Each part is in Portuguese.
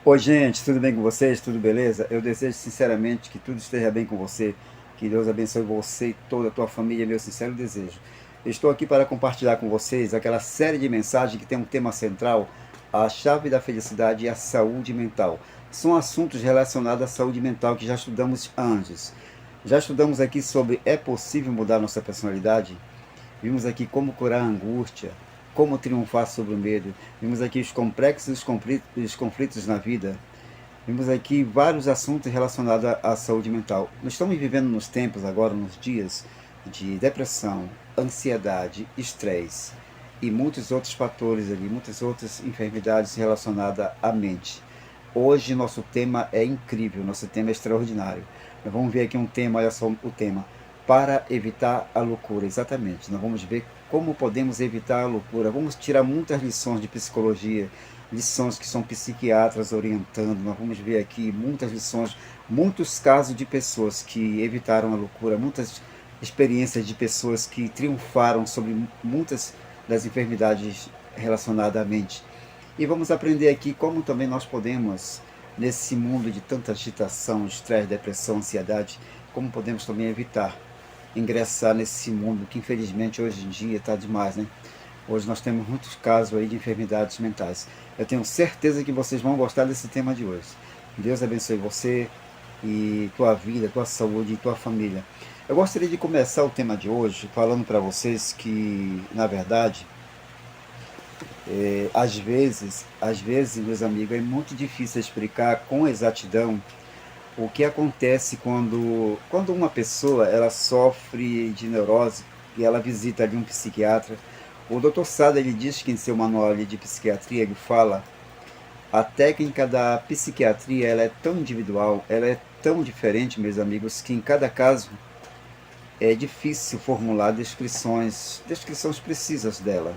Oi, gente, tudo bem com vocês? Tudo beleza? Eu desejo sinceramente que tudo esteja bem com você, que Deus abençoe você e toda a tua família, é meu sincero desejo. Estou aqui para compartilhar com vocês aquela série de mensagens que tem um tema central, a chave da felicidade e a saúde mental. São assuntos relacionados à saúde mental que já estudamos antes. Já estudamos aqui sobre é possível mudar nossa personalidade? Vimos aqui como curar a angústia, como triunfar sobre o medo. Vimos aqui os complexos os conflitos na vida. Vimos aqui vários assuntos relacionados à saúde mental. Nós estamos vivendo nos tempos agora, nos dias de depressão, ansiedade, estresse e muitos outros fatores ali, muitas outras enfermidades relacionadas à mente. Hoje nosso tema é incrível, nosso tema é extraordinário. Nós vamos ver aqui um tema, olha só o tema, para evitar a loucura, exatamente. Nós vamos ver como podemos evitar a loucura. Vamos tirar muitas lições de psicologia, lições que são psiquiatras orientando. Nós vamos ver aqui muitas lições, muitos casos de pessoas que evitaram a loucura, muitas experiências de pessoas que triunfaram sobre muitas das enfermidades relacionadas à mente. E vamos aprender aqui como também nós podemos, nesse mundo de tanta agitação, estresse, depressão, ansiedade, como podemos também evitar ingressar nesse mundo que infelizmente hoje em dia está demais, né? Hoje nós temos muitos casos aí de enfermidades mentais. Eu tenho certeza que vocês vão gostar desse tema de hoje. Deus abençoe você e tua vida, tua saúde e tua família. Eu gostaria de começar o tema de hoje falando para vocês que, na verdade, às vezes, meus amigos, é muito difícil explicar com exatidão o que acontece quando uma pessoa ela sofre de neurose e ela visita ali um psiquiatra. O Dr. Sada ele diz que em seu manual de psiquiatria ele fala a técnica da psiquiatria ela é tão individual, ela é tão diferente, meus amigos, que em cada caso é difícil formular descrições precisas dela.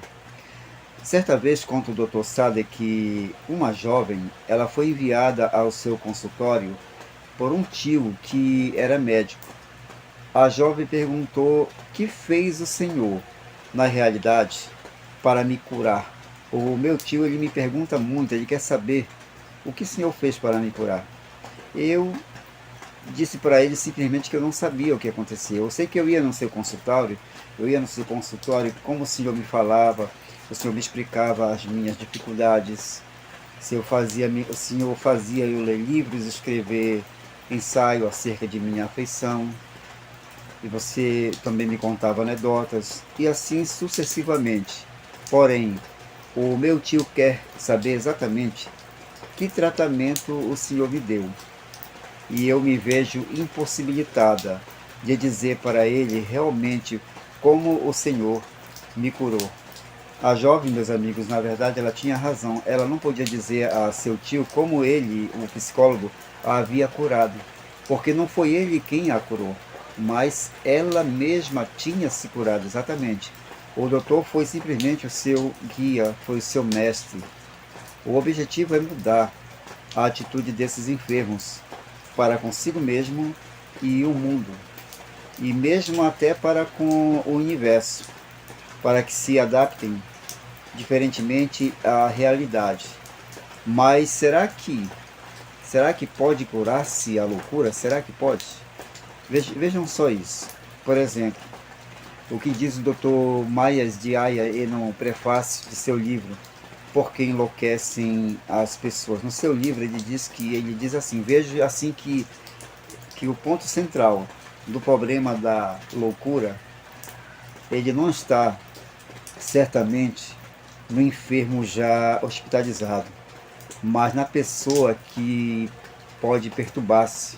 Certa vez conta o Dr. Sade que uma jovem ela foi enviada ao seu consultório por um tio que era médico. A jovem perguntou: que fez o senhor, na realidade, para me curar? O meu tio ele me pergunta muito, ele quer saber o que o senhor fez para me curar. Eu disse para ele simplesmente que eu não sabia o que acontecia. Eu sei que eu ia no seu consultório, como o senhor me falava, o senhor me explicava as minhas dificuldades, se eu fazia, o senhor fazia eu ler livros, escrever ensaio acerca de minha afeição, e você também me contava anedotas, e assim sucessivamente. Porém, o meu tio quer saber exatamente que tratamento o senhor me deu, e eu me vejo impossibilitada de dizer para ele realmente como o Senhor me curou. A jovem, meus amigos, na verdade, ela tinha razão. Ela não podia dizer a seu tio como ele, o psicólogo, a havia curado, porque não foi ele quem a curou, mas ela mesma tinha se curado, exatamente. O doutor foi simplesmente o seu guia, foi o seu mestre. O objetivo é mudar a atitude desses enfermos para consigo mesmo e o mundo, e mesmo até para com o universo, para que se adaptem diferentemente à realidade. Mas será que pode curar-se a loucura? Será que pode? Vejam só isso. Por exemplo, o que diz o Dr. Mayas de Aya no prefácio de seu livro Por que enlouquecem as pessoas. No seu livro ele diz assim: vejo assim que o ponto central do problema da loucura ele não está certamente no enfermo já hospitalizado, mas na pessoa que pode perturbar-se.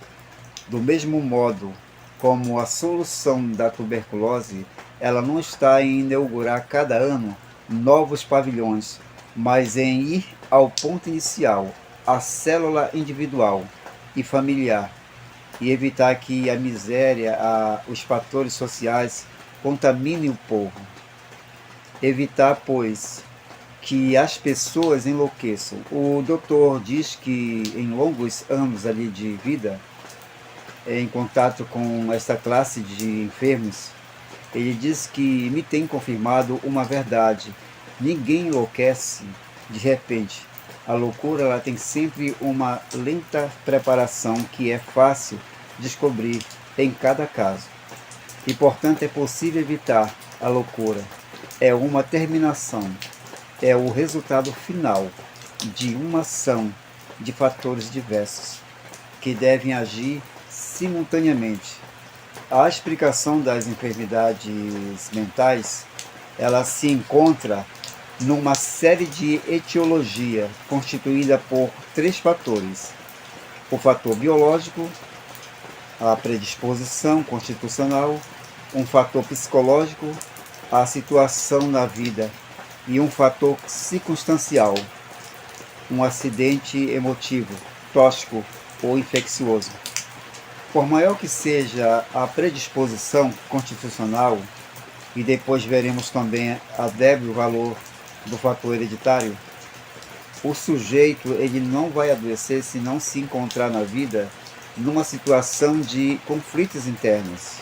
Do mesmo modo como a solução da tuberculose, ela não está em inaugurar cada ano novos pavilhões, mas em ir ao ponto inicial, a célula individual e familiar, e evitar que a miséria, os fatores sociais contaminem o povo. Evitar, pois, que as pessoas enlouqueçam. O doutor diz que em longos anos ali de vida, em contato com esta classe de enfermos, ele diz que me tem confirmado uma verdade. Ninguém enlouquece de repente. A loucura ela tem sempre uma lenta preparação que é fácil descobrir em cada caso. E, portanto, é possível evitar a loucura. É uma terminação, é o resultado final de uma ação de fatores diversos que devem agir simultaneamente. A explicação das enfermidades mentais, ela se encontra numa série de etiologia constituída por três fatores: o fator biológico, a predisposição constitucional, um fator psicológico, a situação na vida, e um fator circunstancial, um acidente emotivo, tóxico ou infeccioso. Por maior que seja a predisposição constitucional, e depois veremos também a débil valor do fator hereditário, o sujeito ele não vai adoecer se não se encontrar na vida numa situação de conflitos internos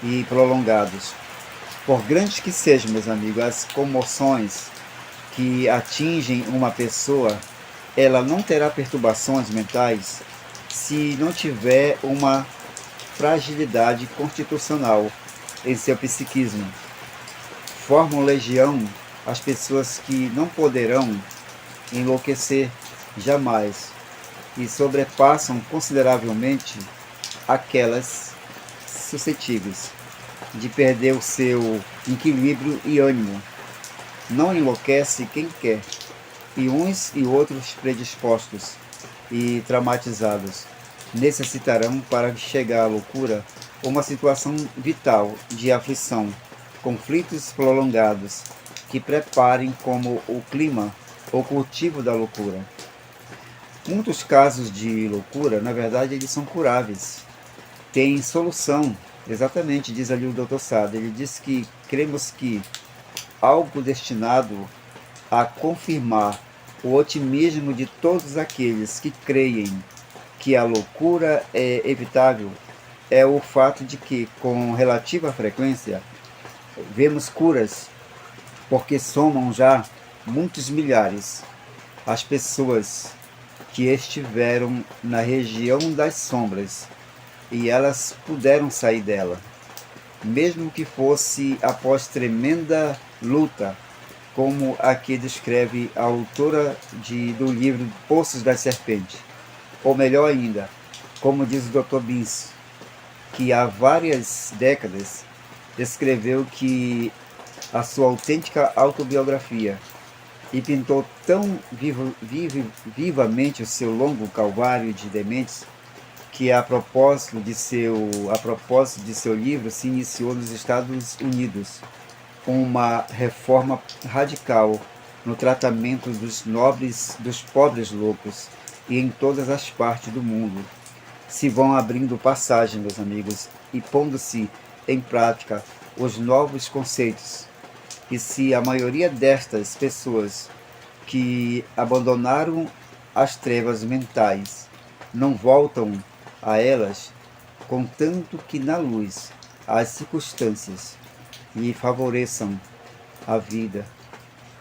e prolongados. Por grandes que sejam, meus amigos, as comoções que atingem uma pessoa, ela não terá perturbações mentais se não tiver uma fragilidade constitucional em seu psiquismo. Formam legião as pessoas que não poderão enlouquecer jamais e sobrepassam consideravelmente aquelas suscetíveis de perder o seu equilíbrio e ânimo. Não enlouquece quem quer, e uns e outros predispostos e traumatizados necessitarão, para chegar à loucura, uma situação vital de aflição, conflitos prolongados, que preparem como o clima o cultivo da loucura. Muitos casos de loucura, na verdade, eles são curáveis, têm solução. Exatamente, diz ali o Dr. Sade. Ele diz que cremos que algo destinado a confirmar o otimismo de todos aqueles que creem que a loucura é evitável é o fato de que, com relativa frequência, vemos curas, porque somam já muitos milhares as pessoas que estiveram na região das sombras e elas puderam sair dela, mesmo que fosse após tremenda luta, como a que descreve a autora do livro Poços das Serpentes. Ou melhor ainda, como diz o Dr. Binns, que há várias décadas escreveu que a sua autêntica autobiografia e pintou tão vivamente o seu longo calvário de dementes que a propósito de seu livro se iniciou nos Estados Unidos uma reforma radical no tratamento dos pobres loucos, e em todas as partes do mundo se vão abrindo passagem, meus amigos, e pondo-se em prática os novos conceitos. E se a maioria destas pessoas que abandonaram as trevas mentais não voltam a elas, contanto que na luz as circunstâncias lhe favoreçam a vida,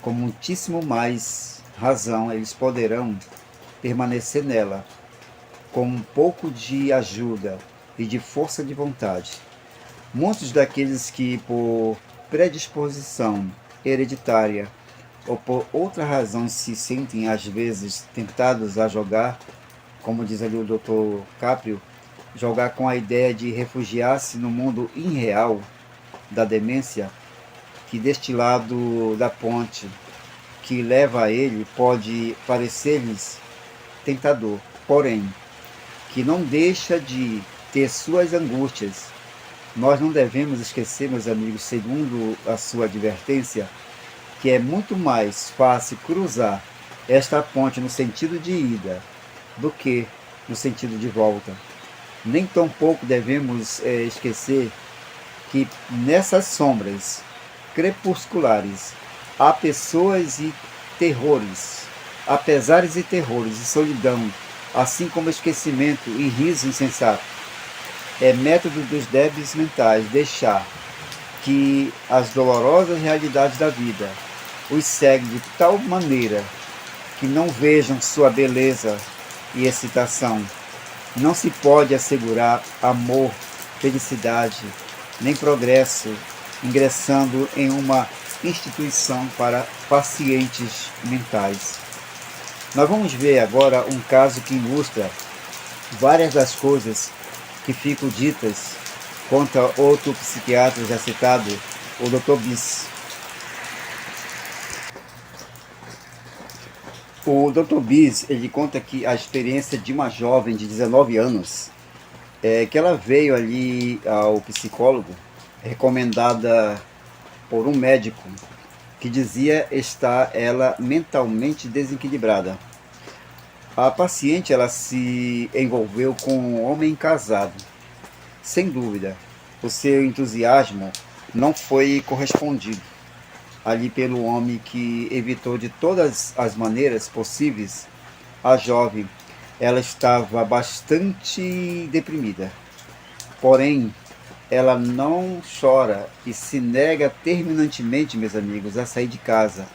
com muitíssimo mais razão eles poderão permanecer nela, com um pouco de ajuda e de força de vontade. Muitos daqueles que, por predisposição hereditária ou por outra razão, se sentem às vezes tentados a jogar, como diz ali o Dr. Caprio, jogar com a ideia de refugiar-se no mundo irreal da demência, que deste lado da ponte que leva a ele pode parecer-lhes tentador, porém, que não deixa de ter suas angústias. Nós não devemos esquecer, meus amigos, segundo a sua advertência, que é muito mais fácil cruzar esta ponte no sentido de ida do que no sentido de volta. Nem tampouco devemos esquecer que nessas sombras crepusculares há pessoas e terrores, há pesares e terrores e solidão, assim como esquecimento e riso insensato. É método dos débeis mentais deixar que as dolorosas realidades da vida os ceguem de tal maneira que não vejam sua beleza e excitação. Não se pode assegurar amor, felicidade, nem progresso ingressando em uma instituição para pacientes mentais. Nós vamos ver agora um caso que ilustra várias das coisas que ficam ditas contra outro psiquiatra já citado, o Dr. Bis. O Dr. Bis, ele conta que a experiência de uma jovem de 19 anos, que ela veio ali ao psicólogo, recomendada por um médico, que dizia estar ela mentalmente desequilibrada. A paciente ela se envolveu com um homem casado. Sem dúvida, o seu entusiasmo não foi correspondido ali pelo homem, que evitou de todas as maneiras possíveis a jovem. Ela estava bastante deprimida. Porém, ela não chora e se nega terminantemente, meus amigos, a sair de casa.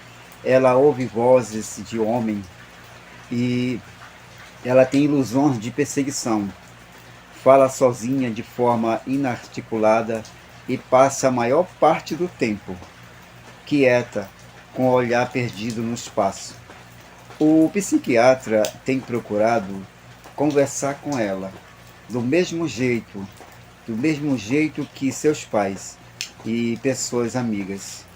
Ela ouve vozes de homem e ela tem ilusões de perseguição. Fala sozinha de forma inarticulada e passa a maior parte do tempo quieta, com o olhar perdido no espaço. O psiquiatra tem procurado conversar com ela do mesmo jeito que seus pais e pessoas amigas,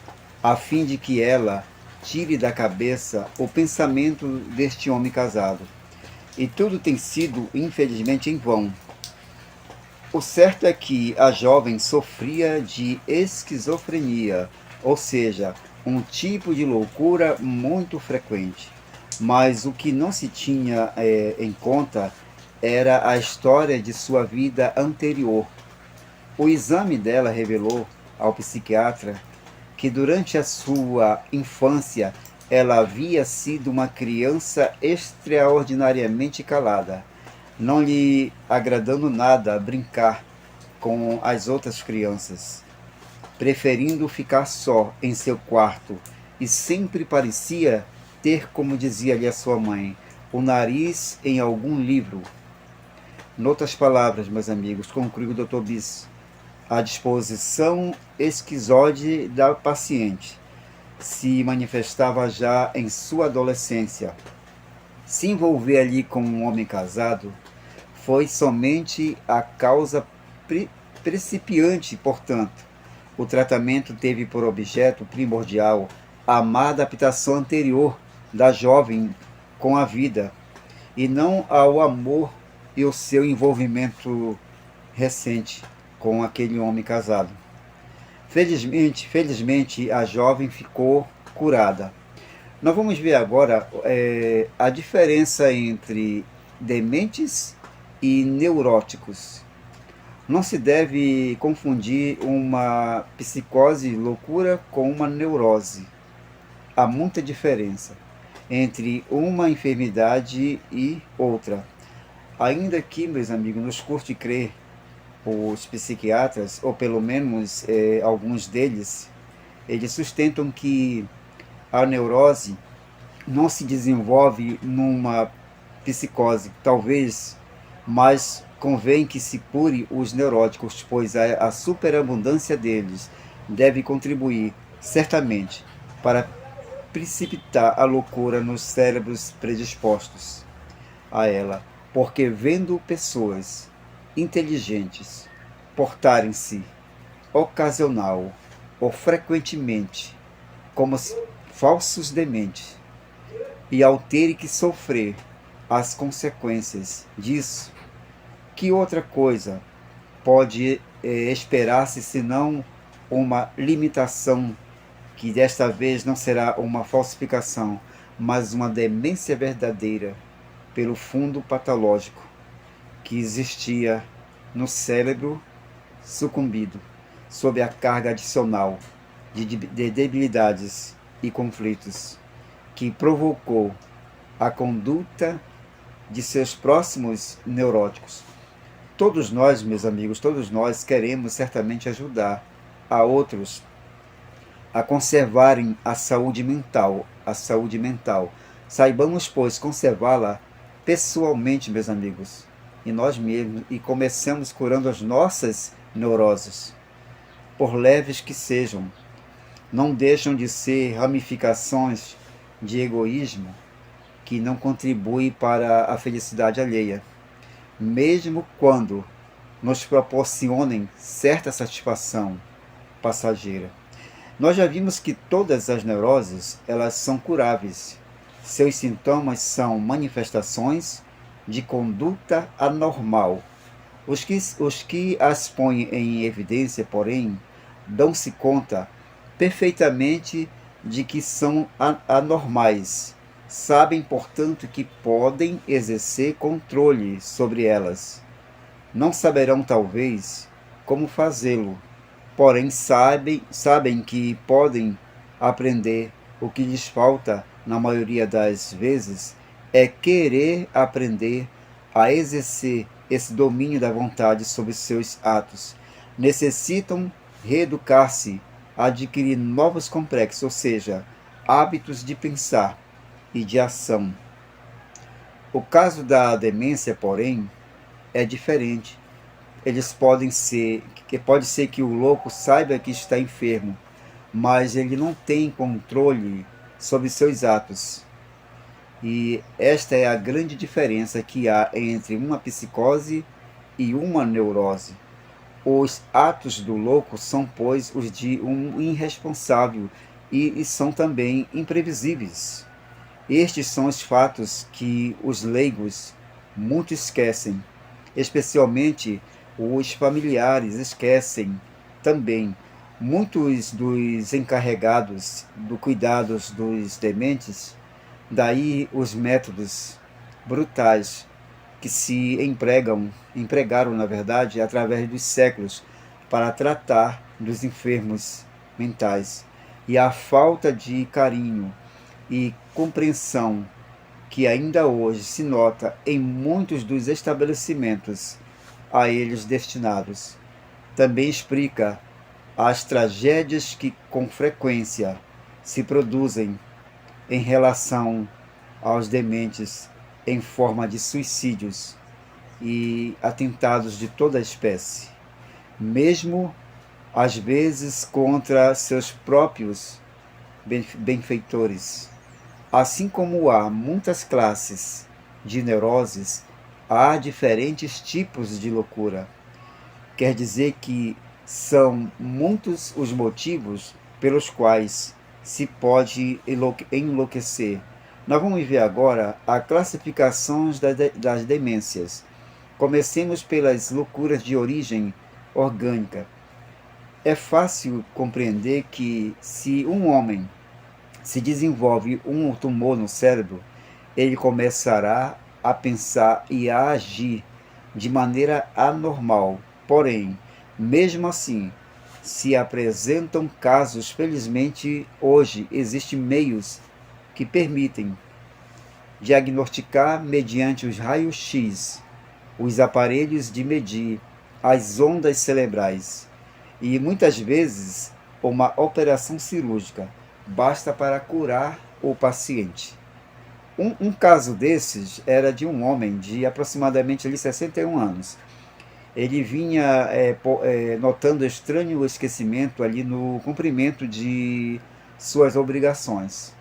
a fim de que ela tire da cabeça o pensamento deste homem casado. E tudo tem sido, infelizmente, em vão. O certo é que a jovem sofria de esquizofrenia, ou seja, um tipo de loucura muito frequente. Mas o que não se tinha em conta era a história de sua vida anterior. O exame dela revelou ao psiquiatra que durante a sua infância ela havia sido uma criança extraordinariamente calada, não lhe agradando nada brincar com as outras crianças, preferindo ficar só em seu quarto, e sempre parecia ter, como dizia-lhe a sua mãe, o nariz em algum livro. Noutras palavras, meus amigos, conclui o Dr. Bis, a disposição esquizoide da paciente se manifestava já em sua adolescência. Se envolver ali com um homem casado foi somente a causa principiante, portanto. O tratamento teve por objeto primordial a má adaptação anterior da jovem com a vida, e não ao amor e o seu envolvimento recente com aquele homem casado. Felizmente, a jovem ficou curada. Nós vamos ver agora a diferença entre dementes e neuróticos. Não se deve confundir uma psicose loucura com uma neurose. Há muita diferença entre uma enfermidade e outra. Ainda que, meus amigos, nos curte crer os psiquiatras, ou pelo menos alguns deles, eles sustentam que a neurose não se desenvolve numa psicose, talvez, mas convém que se cure os neuróticos, pois a superabundância deles deve contribuir, certamente, para precipitar a loucura nos cérebros predispostos a ela, porque vendo pessoas inteligentes portarem-se ocasional ou frequentemente como falsos dementes, e ao terem que sofrer as consequências disso, que outra coisa pode esperar-se senão uma limitação, que desta vez não será uma falsificação, mas uma demência verdadeira pelo fundo patológico que existia no cérebro sucumbido sob a carga adicional de debilidades e conflitos que provocou a conduta de seus próximos neuróticos. Todos nós, meus amigos, todos nós queremos certamente ajudar a outros a conservarem a saúde mental, Saibamos, pois, conservá-la pessoalmente, meus amigos, em nós mesmos, e comecemos curando as nossas neuroses, por leves que sejam. Não deixam de ser ramificações de egoísmo que não contribuem para a felicidade alheia, mesmo quando nos proporcionem certa satisfação passageira. Nós já vimos que todas as neuroses, elas são curáveis. Seus sintomas são manifestações de conduta anormal. Os que as põem em evidência, porém, dão-se conta perfeitamente de que são anormais. Sabem, portanto, que podem exercer controle sobre elas. Não saberão, talvez, como fazê-lo, porém sabem que podem aprender. O que lhes falta, na maioria das vezes, é querer aprender a exercer esse domínio da vontade sobre seus atos. Necessitam reeducar-se, adquirir novos complexos, ou seja, hábitos de pensar e de ação. O caso da demência, porém, é diferente. Pode ser que o louco saiba que está enfermo, mas ele não tem controle sobre seus atos. E esta é a grande diferença que há entre uma psicose e uma neurose. Os atos do louco são, pois, os de um irresponsável e são também imprevisíveis. Estes são os fatos que os leigos muito esquecem, especialmente os familiares esquecem também. Muitos dos encarregados do cuidado dos dementes, daí os métodos brutais que se empregaram, na verdade, através dos séculos para tratar dos enfermos mentais, e a falta de carinho e compreensão que ainda hoje se nota em muitos dos estabelecimentos a eles destinados. Também explica as tragédias que com frequência se produzem em relação aos dementes em forma de suicídios e atentados de toda a espécie, mesmo às vezes contra seus próprios benfeitores. Assim como há muitas classes de neuroses, há diferentes tipos de loucura. Quer dizer que são muitos os motivos pelos quais se pode enlouquecer. Nós vamos ver agora a classificação das demências. Comecemos pelas loucuras de origem orgânica. É fácil compreender que se um homem se desenvolve um tumor no cérebro, ele começará a pensar e a agir de maneira anormal. Porém, mesmo assim, se apresentam casos. Felizmente, hoje existem meios que permitem diagnosticar mediante os raios-x, os aparelhos de medir as ondas cerebrais, e muitas vezes uma operação cirúrgica basta para curar o paciente. Um caso desses era de um homem de aproximadamente 61 anos. Ele vinha notando estranho esquecimento ali no cumprimento de suas obrigações.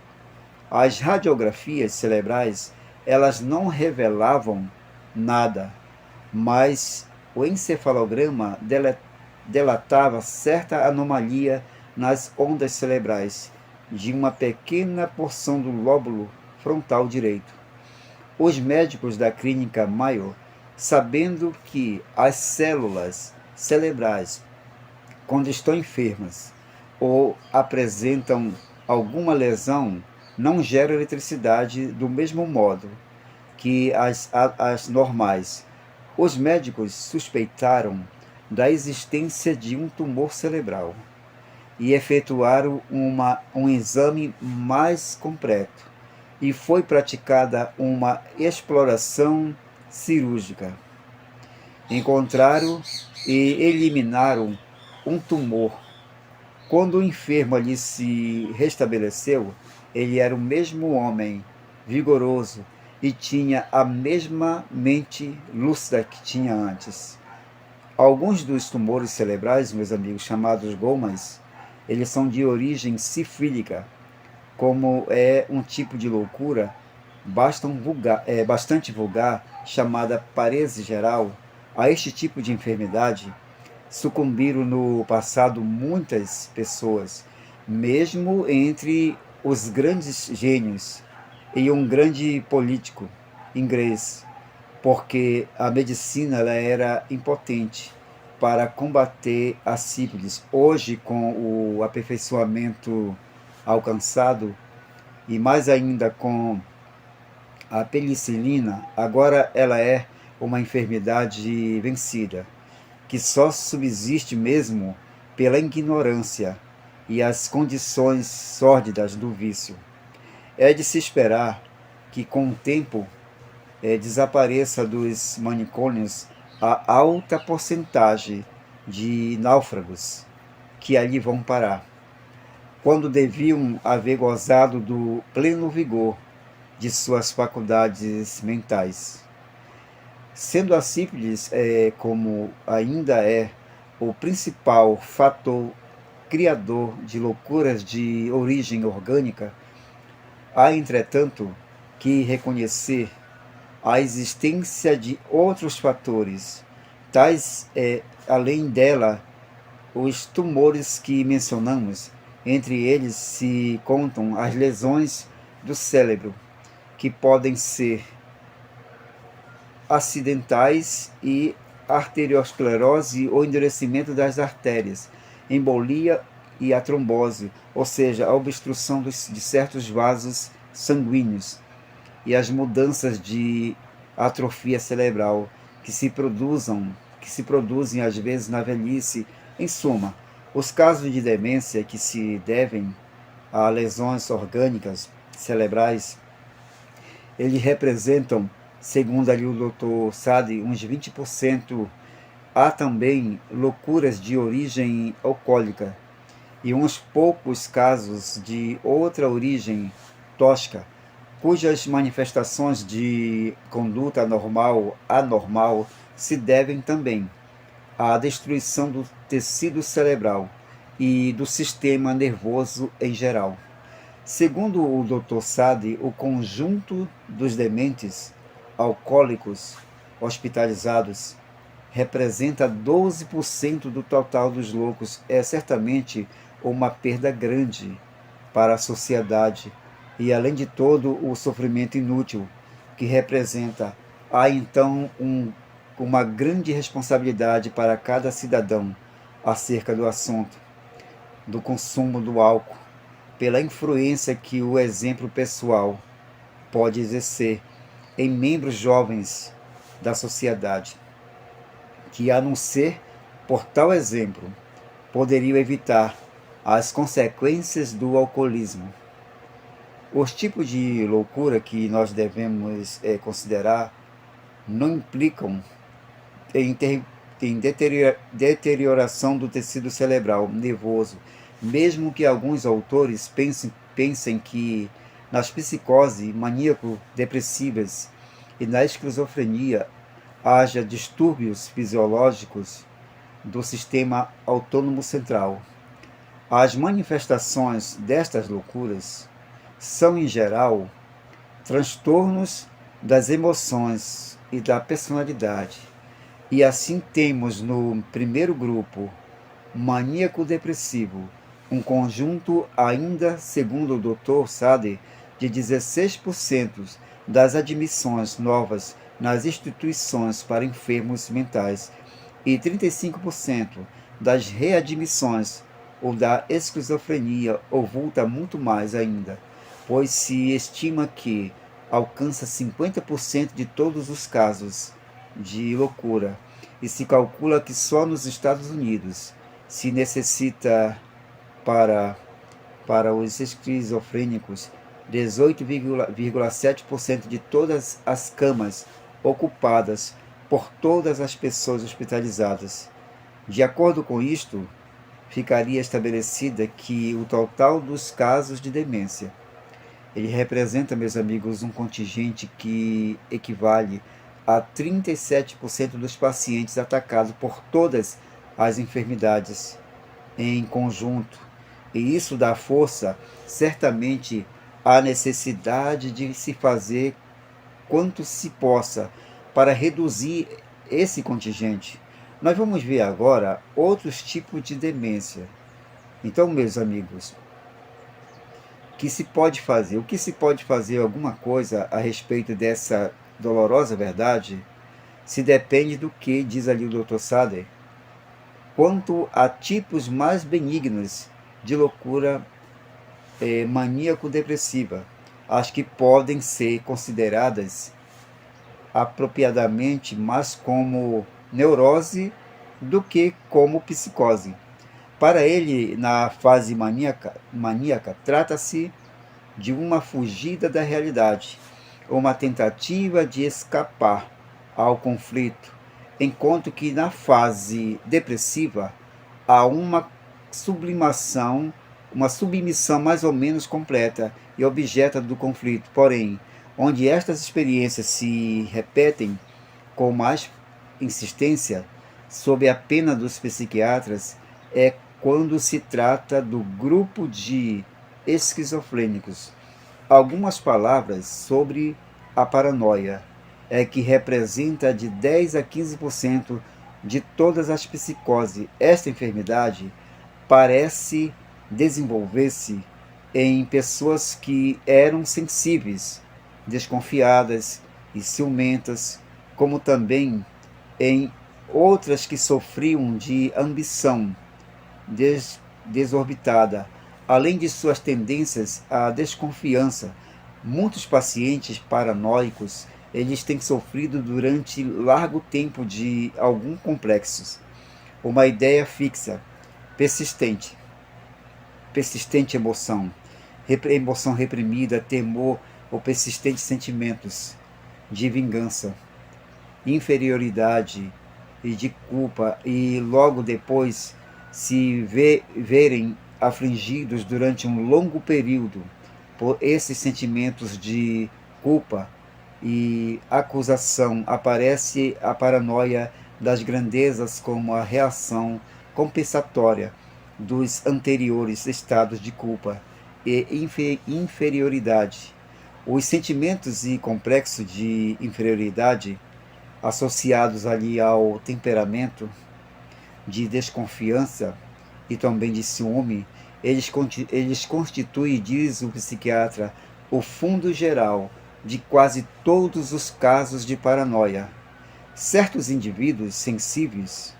As radiografias cerebrais, elas não revelavam nada, mas o encefalograma delatava certa anomalia nas ondas cerebrais de uma pequena porção do lóbulo frontal direito. Os médicos da clínica Mayo, sabendo que as células cerebrais, quando estão enfermas ou apresentam alguma lesão, não geram eletricidade do mesmo modo que as normais, os médicos suspeitaram da existência de um tumor cerebral e efetuaram um exame mais completo, e foi praticada uma exploração cirúrgica. Encontraram e eliminaram um tumor. Quando o enfermo ali se restabeleceu, ele era o mesmo homem vigoroso e tinha a mesma mente lúcida que tinha antes. Alguns dos tumores cerebrais, meus amigos, chamados gomas, eles são de origem sifílica, como é um tipo de loucura bastante vulgar, chamada parese geral. A este tipo de enfermidade sucumbiram no passado muitas pessoas, mesmo entre os grandes gênios e um grande político inglês, porque a medicina ela era impotente para combater a sífilis. Hoje, com o aperfeiçoamento alcançado e mais ainda com a penicilina, agora ela é uma enfermidade vencida, que só subsiste mesmo pela ignorância e as condições sórdidas do vício. É de se esperar que com o tempo desapareça dos manicômios a alta porcentagem de náufragos que ali vão parar, quando deviam haver gozado do pleno vigor de suas faculdades mentais. Sendo a sífilis, como ainda é o principal fator criador de loucuras de origem orgânica, há, entretanto, que reconhecer a existência de outros fatores, tais, além dela, os tumores que mencionamos. Entre eles se contam as lesões do cérebro, que podem ser acidentais e arteriosclerose ou endurecimento das artérias, embolia e a trombose, ou seja, a obstrução de certos vasos sanguíneos, e as mudanças de atrofia cerebral que se produzem às vezes na velhice. Em suma, os casos de demência que se devem a lesões orgânicas cerebrais, eles representam, segundo ali o Dr. Sade, uns 20%. Há também loucuras de origem alcoólica e uns poucos casos de outra origem tóxica, cujas manifestações de conduta anormal se devem também à destruição do tecido cerebral e do sistema nervoso em geral. Segundo o Dr. Sade, o conjunto dos dementes alcoólicos hospitalizados representa 12% do total dos loucos. É certamente uma perda grande para a sociedade e, além de todo, o sofrimento inútil que representa. Há então uma grande responsabilidade para cada cidadão acerca do assunto do consumo do álcool, pela influência que o exemplo pessoal pode exercer em membros jovens da sociedade, que, a não ser por tal exemplo, poderiam evitar as consequências do alcoolismo. Os tipos de loucura que nós devemos considerar não implicam em deterioração do tecido cerebral nervoso, mesmo que alguns autores pensem que nas psicoses maníaco-depressivas e na esquizofrenia haja distúrbios fisiológicos do sistema autônomo central. As manifestações destas loucuras são, em geral, transtornos das emoções e da personalidade. E assim temos no primeiro grupo, maníaco-depressivo, um conjunto ainda, segundo o Dr. Sade, de 16% das admissões novas nas instituições para enfermos mentais e 35% das readmissões ou da esquizofrenia, ou vulta muito mais ainda, pois se estima que alcança 50% de todos os casos de loucura, e se calcula que só nos Estados Unidos se necessita para os esquizofrênicos 18,7% de todas as camas ocupadas por todas as pessoas hospitalizadas. De acordo com isto, ficaria estabelecida que o total dos casos de demência Ele representa, meus amigos, um contingente que equivale a 37% dos pacientes atacados por todas as enfermidades em conjunto. E isso dá força, certamente, à necessidade de se fazer quanto se possa para reduzir esse contingente. Nós vamos ver agora outros tipos de demência. Então, meus amigos, que se pode fazer? O que se pode fazer alguma coisa a respeito dessa dolorosa verdade? Se depende do que, diz ali o Dr. Sader, quanto a tipos mais benignos de loucura maníaco-depressiva, as que podem ser consideradas apropriadamente mais como neurose do que como psicose. Para ele, na fase maníaca trata-se de uma fugida da realidade, uma tentativa de escapar ao conflito, enquanto que na fase depressiva há sublimação, uma submissão mais ou menos completa e objeta do conflito. Porém, onde estas experiências se repetem com mais insistência, sob a pena dos psiquiatras, é quando se trata do grupo de esquizofrênicos. Algumas palavras sobre a paranoia é que representa de 10 a 15% de todas as psicoses. Esta enfermidade parece desenvolver-se em pessoas que eram sensíveis, desconfiadas e ciumentas, como também em outras que sofriam de ambição desorbitada, além de suas tendências à desconfiança. Muitos pacientes paranoicos eles têm sofrido durante largo tempo de algum complexos, uma ideia fixa, persistente, emoção, emoção reprimida, temor ou persistentes sentimentos de vingança, inferioridade e de culpa, e logo depois se verem afligidos durante um longo período por esses sentimentos de culpa e acusação, aparece a paranoia das grandezas como a reação compensatória dos anteriores estados de culpa e inferioridade. Os sentimentos e complexos de inferioridade associados ali ao temperamento de desconfiança e também de ciúme, eles constituem, diz o psiquiatra, o fundo geral de quase todos os casos de paranoia. Certos indivíduos sensíveis,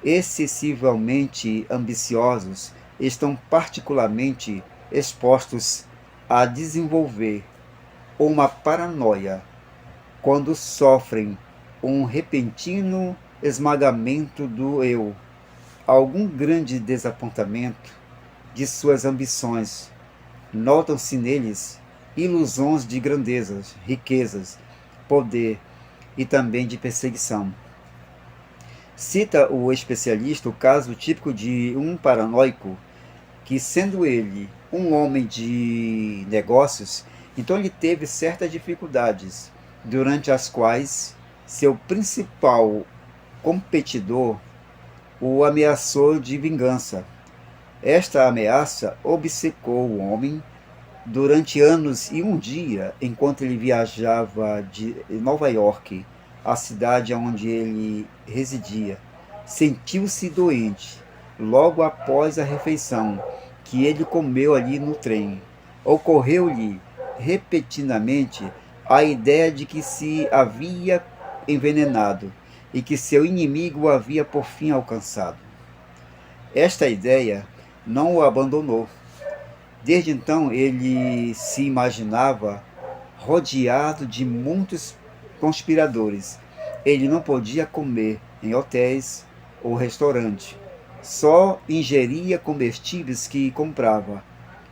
excessivamente ambiciosos, estão particularmente expostos a desenvolver uma paranoia quando sofrem um repentino esmagamento do eu, algum grande desapontamento de suas ambições. Notam-se neles ilusões de grandezas, riquezas, poder e também de perseguição. Cita o especialista o caso típico de um paranoico que, sendo ele um homem de negócios, então ele teve certas dificuldades, durante as quais seu principal competidor o ameaçou de vingança. Esta ameaça obcecou o homem durante anos e um dia, enquanto ele viajava de Nova York, a cidade onde ele residia, sentiu-se doente logo após a refeição que ele comeu ali no trem. Ocorreu-lhe repentinamente a ideia de que se havia envenenado e que seu inimigo o havia por fim alcançado. Esta ideia não o abandonou. Desde então ele se imaginava rodeado de muitos conspiradores. Ele não podia comer em hotéis ou restaurantes. Só ingeria comestíveis que comprava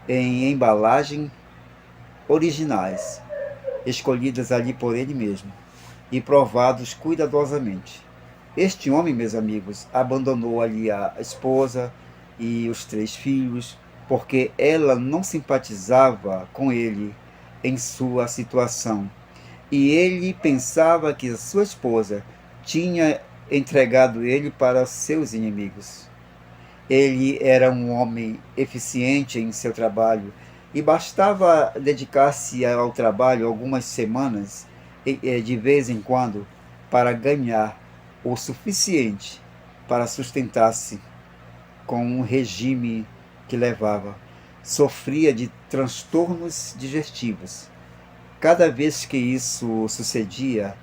em embalagem originais, escolhidas ali por ele mesmo e provados cuidadosamente. Este homem, meus amigos, abandonou ali a esposa e os 3 filhos, porque ela não simpatizava com ele em sua situação. E ele pensava que a sua esposa tinha entregado ele para seus inimigos. Ele era um homem eficiente em seu trabalho e bastava dedicar-se ao trabalho algumas semanas, de vez em quando, para ganhar o suficiente para sustentar-se com um regime que levava. Sofria de transtornos digestivos. Cada vez que isso sucedia,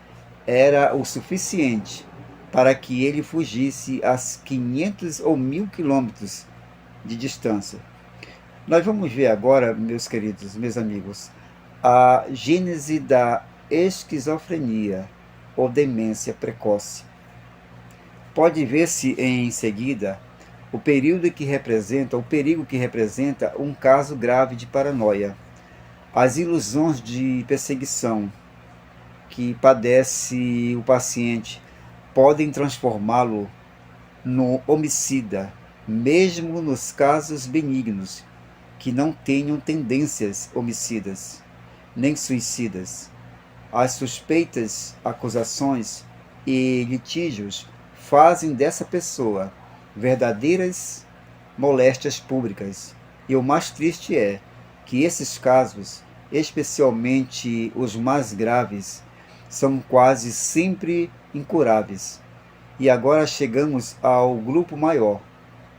era o suficiente para que ele fugisse a 500 ou 1.000 quilômetros de distância. Nós vamos ver agora, meus queridos, meus amigos, a gênese da esquizofrenia ou demência precoce. Pode ver-se em seguida o perigo que representa um caso grave de paranoia, as ilusões de perseguição que padece o paciente podem transformá-lo no homicida, mesmo nos casos benignos, que não tenham tendências homicidas, nem suicidas. As suspeitas, acusações e litígios fazem dessa pessoa verdadeiras moléstias públicas. E o mais triste é que esses casos, especialmente os mais graves, são quase sempre incuráveis. E agora chegamos ao grupo maior,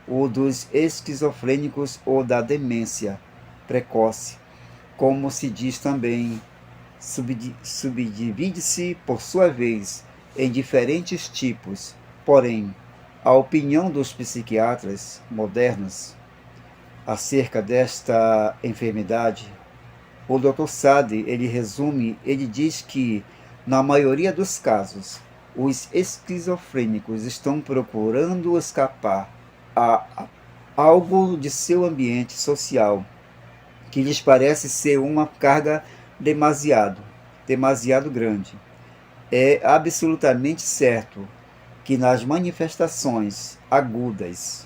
o dos esquizofrênicos ou da demência precoce. Como se diz também, subdivide-se, por sua vez, em diferentes tipos. Porém, a opinião dos psiquiatras modernos acerca desta enfermidade, o Dr. Sade, ele diz que, na maioria dos casos, os esquizofrênicos estão procurando escapar a algo de seu ambiente social que lhes parece ser uma carga demasiado grande. É absolutamente certo que nas manifestações agudas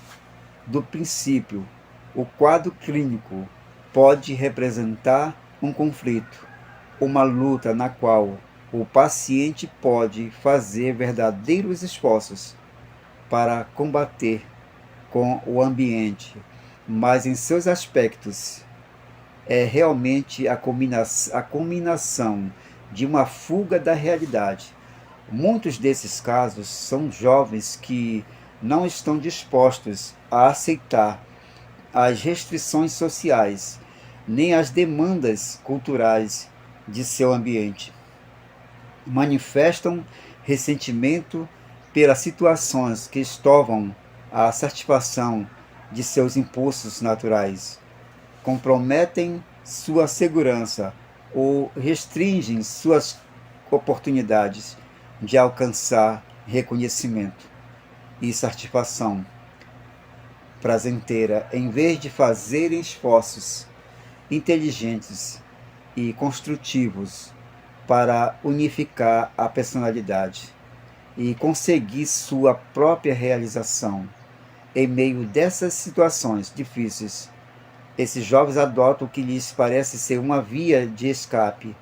do princípio, o quadro clínico pode representar um conflito, uma luta na qual o paciente pode fazer verdadeiros esforços para combater com o ambiente, mas em seus aspectos é realmente a combinação de uma fuga da realidade. Muitos desses casos são jovens que não estão dispostos a aceitar as restrições sociais, nem as demandas culturais de seu ambiente. Manifestam ressentimento pelas situações que estovam a satisfação de seus impulsos naturais, comprometem sua segurança ou restringem suas oportunidades de alcançar reconhecimento e satisfação prazenteira, em vez de fazerem esforços inteligentes e construtivos para unificar a personalidade e conseguir sua própria realização. Em meio dessas situações difíceis, esses jovens adotam o que lhes parece ser uma via de escape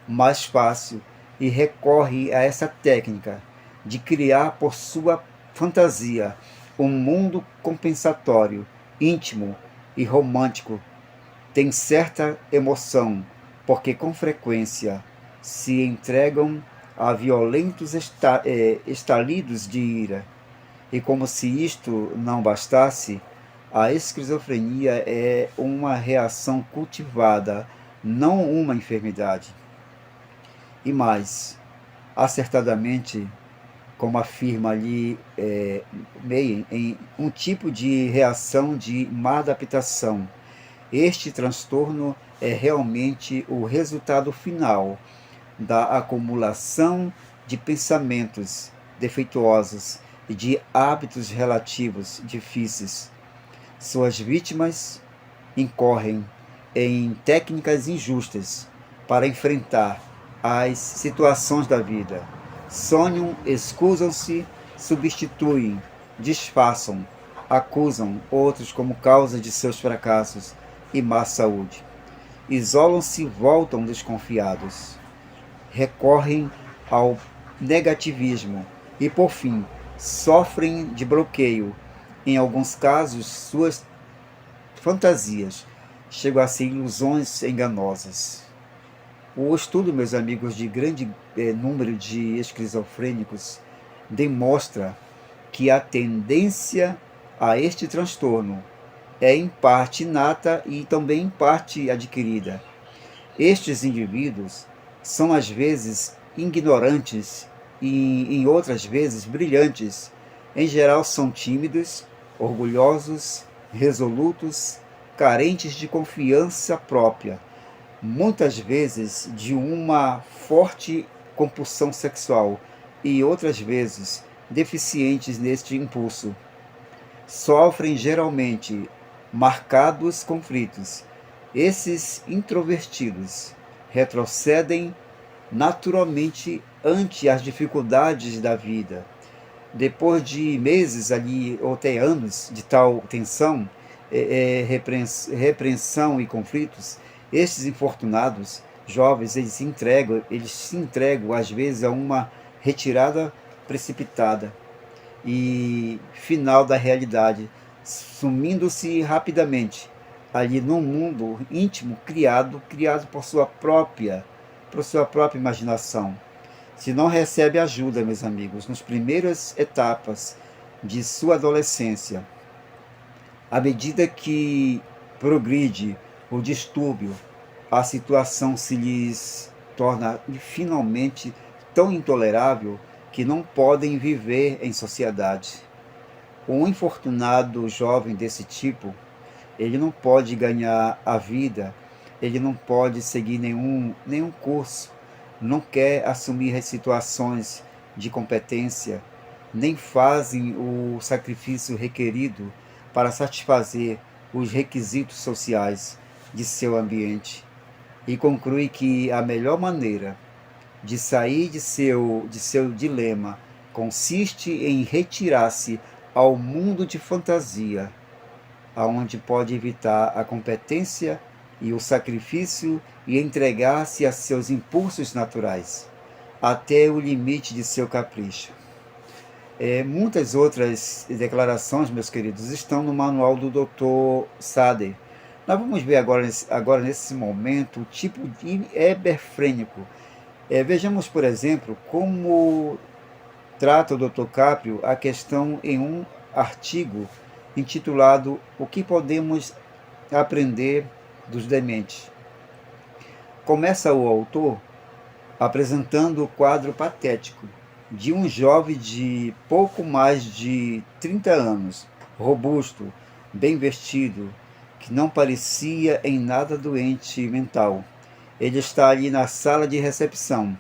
mais fácil e recorrem a essa técnica de criar por sua fantasia um mundo compensatório, íntimo e romântico. Tem certa emoção, porque com frequência se entregam a violentos estalidos de ira. E como se isto não bastasse, a esquizofrenia é uma reação cultivada, não uma enfermidade. E mais, acertadamente, como afirma ali Meyen, em um tipo de reação de má adaptação. Este transtorno é realmente o resultado final da acumulação de pensamentos defeituosos e de hábitos relativos difíceis. Suas vítimas incorrem em técnicas injustas para enfrentar as situações da vida. Sonham, excusam-se, substituem, disfarçam, acusam outros como causa de seus fracassos e má saúde. Isolam-se e voltam desconfiados. Recorrem ao negativismo e, por fim, sofrem de bloqueio. Em alguns casos, suas fantasias chegam a ser ilusões enganosas. O estudo, meus amigos, de grande número de esquizofrênicos demonstra que a tendência a este transtorno é em parte inata e também em parte adquirida. Estes indivíduos são às vezes ignorantes e em outras vezes brilhantes. Em geral são tímidos, orgulhosos, resolutos, carentes de confiança própria, muitas vezes de uma forte compulsão sexual e outras vezes deficientes neste impulso. Sofrem geralmente marcados conflitos. Esses introvertidos retrocedem naturalmente ante as dificuldades da vida. Depois de meses ali, ou até anos de tal tensão, repreensão e conflitos, estes infortunados jovens, eles se entregam às vezes a uma retirada precipitada e final da realidade, sumindo-se rapidamente ali num mundo íntimo criado por sua própria imaginação. Se não recebe ajuda, meus amigos, nas primeiras etapas de sua adolescência, à medida que progride o distúrbio, a situação se lhes torna finalmente tão intolerável que não podem viver em sociedade. Um infortunado jovem desse tipo, ele não pode ganhar a vida, ele não pode seguir nenhum curso, não quer assumir as situações de competência, nem fazem o sacrifício requerido para satisfazer os requisitos sociais de seu ambiente. E conclui que a melhor maneira de sair de seu dilema consiste em retirar-se ao mundo de fantasia, aonde pode evitar a competência e o sacrifício e entregar-se a seus impulsos naturais, até o limite de seu capricho. Muitas outras declarações, meus queridos, estão no manual do Dr. Sader. Nós vamos ver agora nesse momento, o tipo de eberfrênico. Vejamos, por exemplo, como trata o Dr. Caprio a questão em um artigo intitulado O que podemos aprender dos dementes. Começa o autor apresentando o quadro patético de um jovem de pouco mais de 30 anos, robusto, bem vestido, que não parecia em nada doente mental. Ele está ali na sala de recepção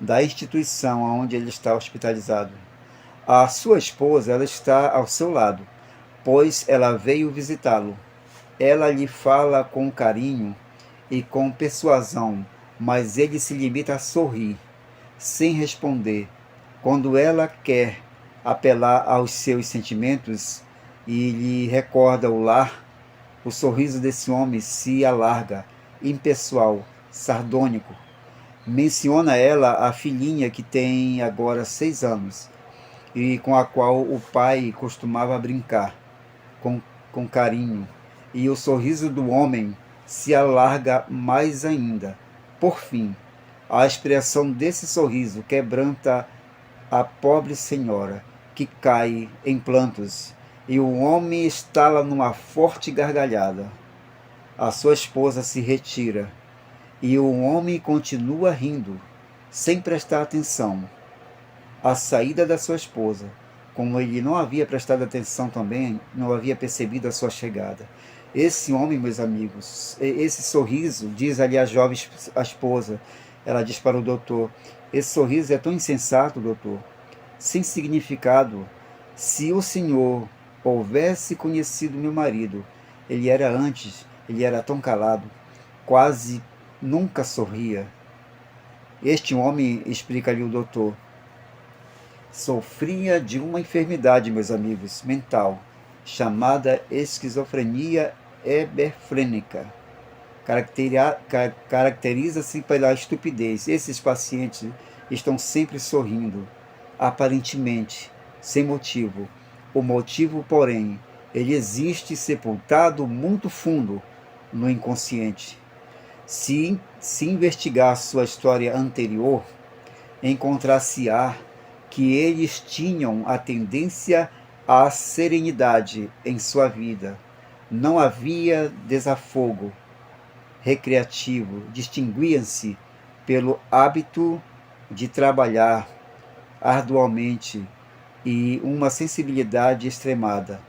da instituição onde ele está hospitalizado. A sua esposa, ela está ao seu lado, pois ela veio visitá-lo. Ela lhe fala com carinho e com persuasão, mas ele se limita a sorrir, sem responder. Quando ela quer apelar aos seus sentimentos e lhe recorda o lar, o sorriso desse homem se alarga, impessoal, sardônico. Menciona ela a filhinha que tem agora 6 anos e com a qual o pai costumava brincar com carinho. E o sorriso do homem se alarga mais ainda. Por fim, a expressão desse sorriso quebranta a pobre senhora, que cai em prantos, e o homem estala numa forte gargalhada. A sua esposa se retira, e o homem continua rindo, sem prestar atenção. A saída da sua esposa, como ele não havia prestado atenção também, não havia percebido a sua chegada. Esse homem, meus amigos, esse sorriso, diz ali a esposa, ela diz para o doutor, esse sorriso é tão insensato, doutor, sem significado. Se o senhor houvesse conhecido meu marido, ele era tão calado, quase nunca sorria. Este homem, explica-lhe o doutor, sofria de uma enfermidade, meus amigos, mental, chamada esquizofrenia eberfrênica. Caracteriza-se pela estupidez. Esses pacientes estão sempre sorrindo, aparentemente, sem motivo. O motivo, porém, ele existe sepultado muito fundo no inconsciente. Se investigar sua história anterior, encontrar-se-á que eles tinham a tendência à serenidade em sua vida. Não havia desafogo recreativo, distinguiam-se pelo hábito de trabalhar arduamente e uma sensibilidade extremada.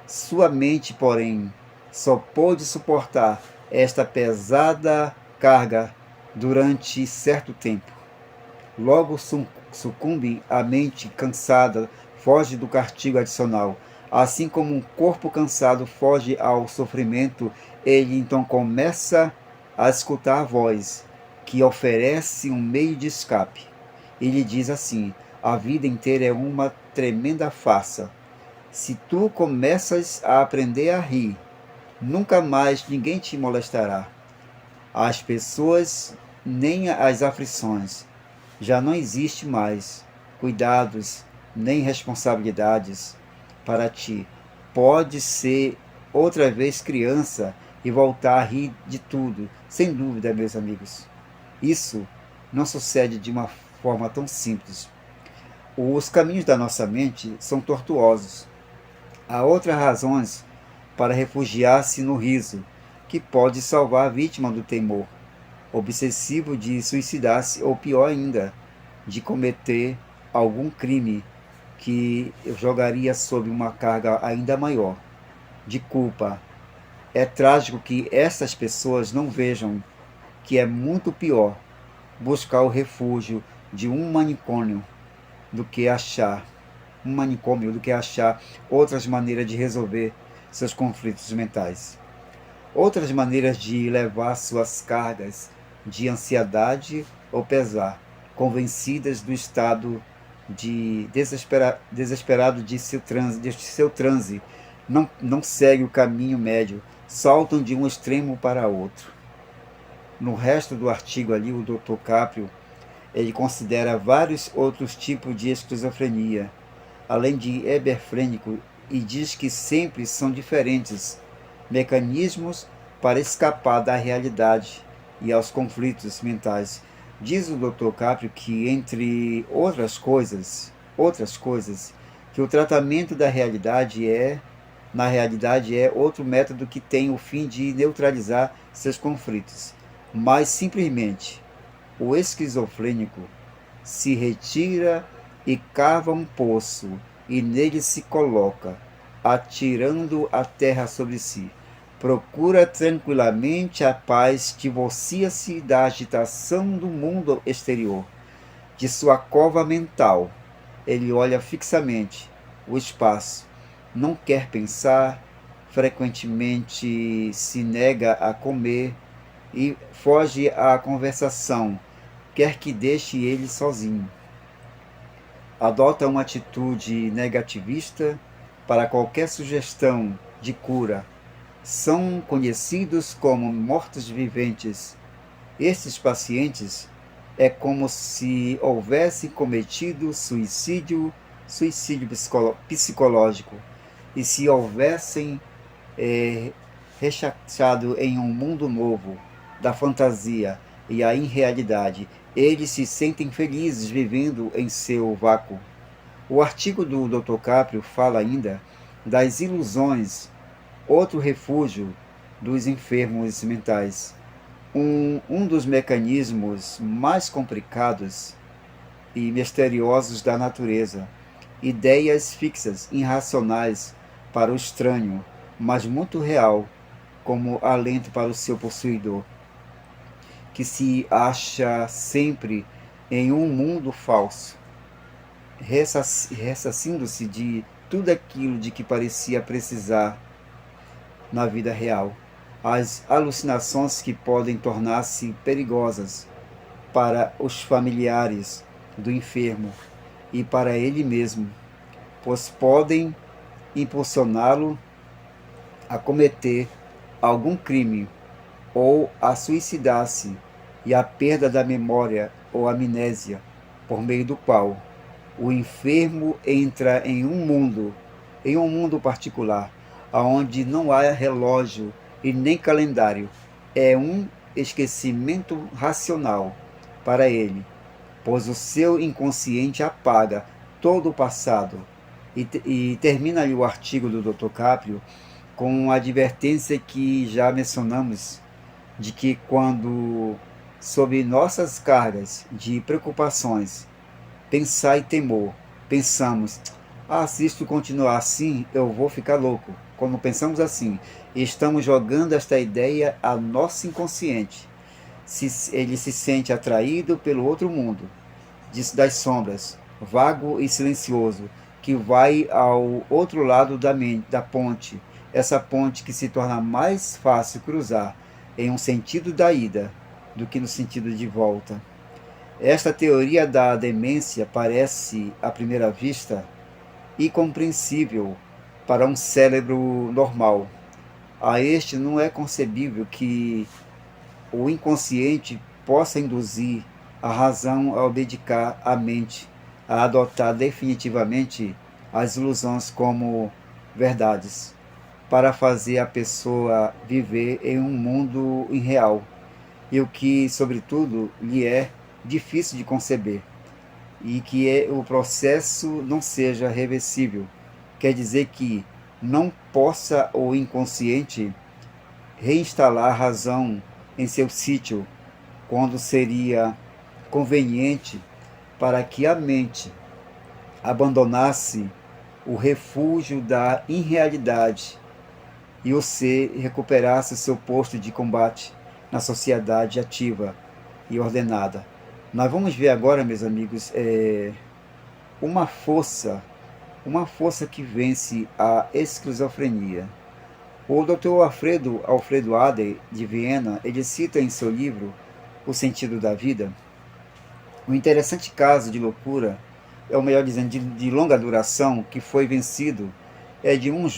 Sua mente, porém, só pôde suportar esta pesada carga durante certo tempo. Logo sucumbe a mente cansada, foge do castigo adicional. Assim como um corpo cansado foge ao sofrimento, ele então começa a escutar a voz, que oferece um meio de escape. Ele diz assim: a vida inteira é uma tremenda farsa. Se tu começas a aprender a rir, nunca mais ninguém te molestará. As pessoas, nem as aflições. Já não existe mais cuidados, nem responsabilidades para ti. Pode ser outra vez criança e voltar a rir de tudo, sem dúvida, meus amigos. Isso não sucede de uma forma tão simples. Os caminhos da nossa mente são tortuosos. Há outras razões para refugiar-se no riso, que pode salvar a vítima do temor obsessivo de suicidar-se, ou pior ainda, de cometer algum crime que jogaria sob uma carga ainda maior de culpa. É trágico que essas pessoas não vejam que é muito pior buscar o refúgio de um manicômio do que achar outras maneiras de resolver seus conflitos mentais. Outras maneiras de levar suas cargas de ansiedade ou pesar, convencidas do estado de desesperado de seu transe, não segue o caminho médio, saltam de um extremo para outro. No resto do artigo ali, o Dr. Caprio, ele considera vários outros tipos de esquizofrenia, além de eberfrênico, e diz que sempre são diferentes mecanismos para escapar da realidade e aos conflitos mentais. Diz o Dr. Caprio que, entre outras coisas, que o tratamento na realidade é outro método que tem o fim de neutralizar seus conflitos. Mas simplesmente o esquizofrênico se retira e cava um poço e nele se coloca, atirando a terra sobre si. Procura tranquilamente a paz que vocia-se da agitação do mundo exterior, de sua cova mental. Ele olha fixamente o espaço, não quer pensar, frequentemente se nega a comer e foge à conversação, quer que deixe ele sozinho. Adota uma atitude negativista para qualquer sugestão de cura. São conhecidos como mortos-viventes. Estes pacientes é como se houvessem cometido suicídio psicológico, e se houvessem rechaçado em um mundo novo da fantasia e a irrealidade. Eles se sentem felizes vivendo em seu vácuo. O artigo do Dr. Caprio fala ainda das ilusões, outro refúgio dos enfermos mentais. Um dos mecanismos mais complicados e misteriosos da natureza. Ideias fixas, irracionais para o estranho, mas muito real, como alento para o seu possuidor, que se acha sempre em um mundo falso, ressarcindo-se de tudo aquilo de que parecia precisar na vida real. As alucinações que podem tornar-se perigosas para os familiares do enfermo e para ele mesmo, pois podem impulsioná-lo a cometer algum crime ou a suicidar-se, e a perda da memória ou amnésia, por meio do qual o enfermo entra em um mundo particular, aonde não há relógio e nem calendário. É um esquecimento racional para ele, pois o seu inconsciente apaga todo o passado. E termina ali o artigo do Dr. Caprio com a advertência que já mencionamos, de que quando, sob nossas cargas de preocupações, pensar e temor, pensamos, se isto continuar assim, eu vou ficar louco. Quando pensamos assim, estamos jogando esta ideia ao nosso inconsciente. Ele se sente atraído pelo outro mundo, das sombras, vago e silencioso, que vai ao outro lado da ponte, essa ponte que se torna mais fácil cruzar em um sentido da ida do que no sentido de volta. Esta teoria da demência parece, à primeira vista, incompreensível para um cérebro normal. A este não é concebível que o inconsciente possa induzir a razão a obedicar a mente, a adotar definitivamente as ilusões como verdades, para fazer a pessoa viver em um mundo irreal, e o que, sobretudo, lhe é difícil de conceber, e que o processo não seja reversível. Quer dizer que não possa o inconsciente reinstalar a razão em seu sítio quando seria conveniente, para que a mente abandonasse o refúgio da irrealidade e o ser recuperasse seu posto de combate na sociedade ativa e ordenada. Nós vamos ver agora, meus amigos, uma força, uma força que vence a esquizofrenia. O Dr. Alfredo Adler, de Viena, ele cita em seu livro O Sentido da Vida um interessante caso de loucura, ou melhor dizendo, de longa duração, que foi vencido, de uma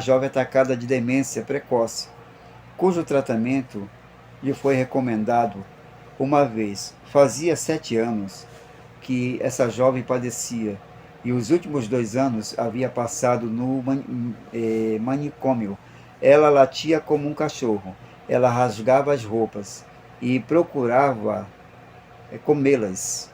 jovem atacada de demência precoce, cujo tratamento lhe foi recomendado uma vez. Fazia 7 anos que essa jovem padecia, e os últimos 2 anos havia passado no manicômio. Ela latia como um cachorro, ela rasgava as roupas e procurava comê-las.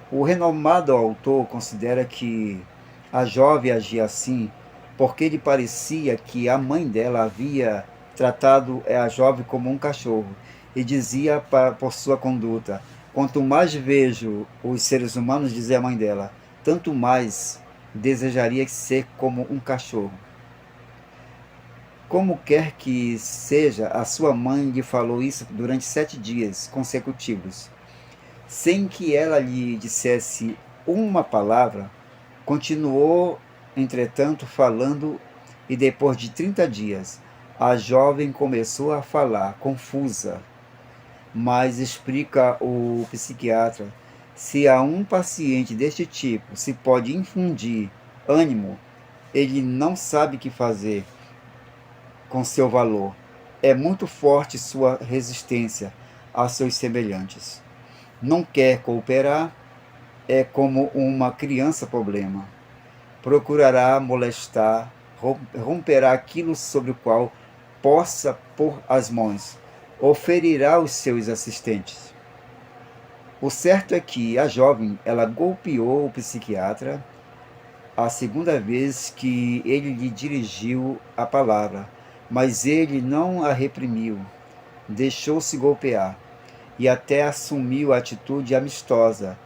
O renomado autor considera que a jovem agia assim porque lhe parecia que a mãe dela havia tratado a jovem como um cachorro, e dizia por sua conduta: quanto mais vejo os seres humanos, dizia a mãe dela, tanto mais desejaria ser como um cachorro. Como quer que seja, a sua mãe lhe falou isso durante 7 dias consecutivos. Sem que ela lhe dissesse uma palavra, continuou, entretanto, falando, e depois de 30 dias, a jovem começou a falar, confusa. Mas explica o psiquiatra, se a um paciente deste tipo se pode infundir ânimo, ele não sabe o que fazer com seu valor. É muito forte sua resistência aos seus semelhantes. Não quer cooperar, é como uma criança problema. Procurará molestar, romperá aquilo sobre o qual possa pôr as mãos, ou ferirá os seus assistentes. O certo é que a jovem, ela golpeou o psiquiatra a segunda vez que ele lhe dirigiu a palavra, mas ele não a reprimiu, deixou-se golpear e até assumiu a atitude amistosa.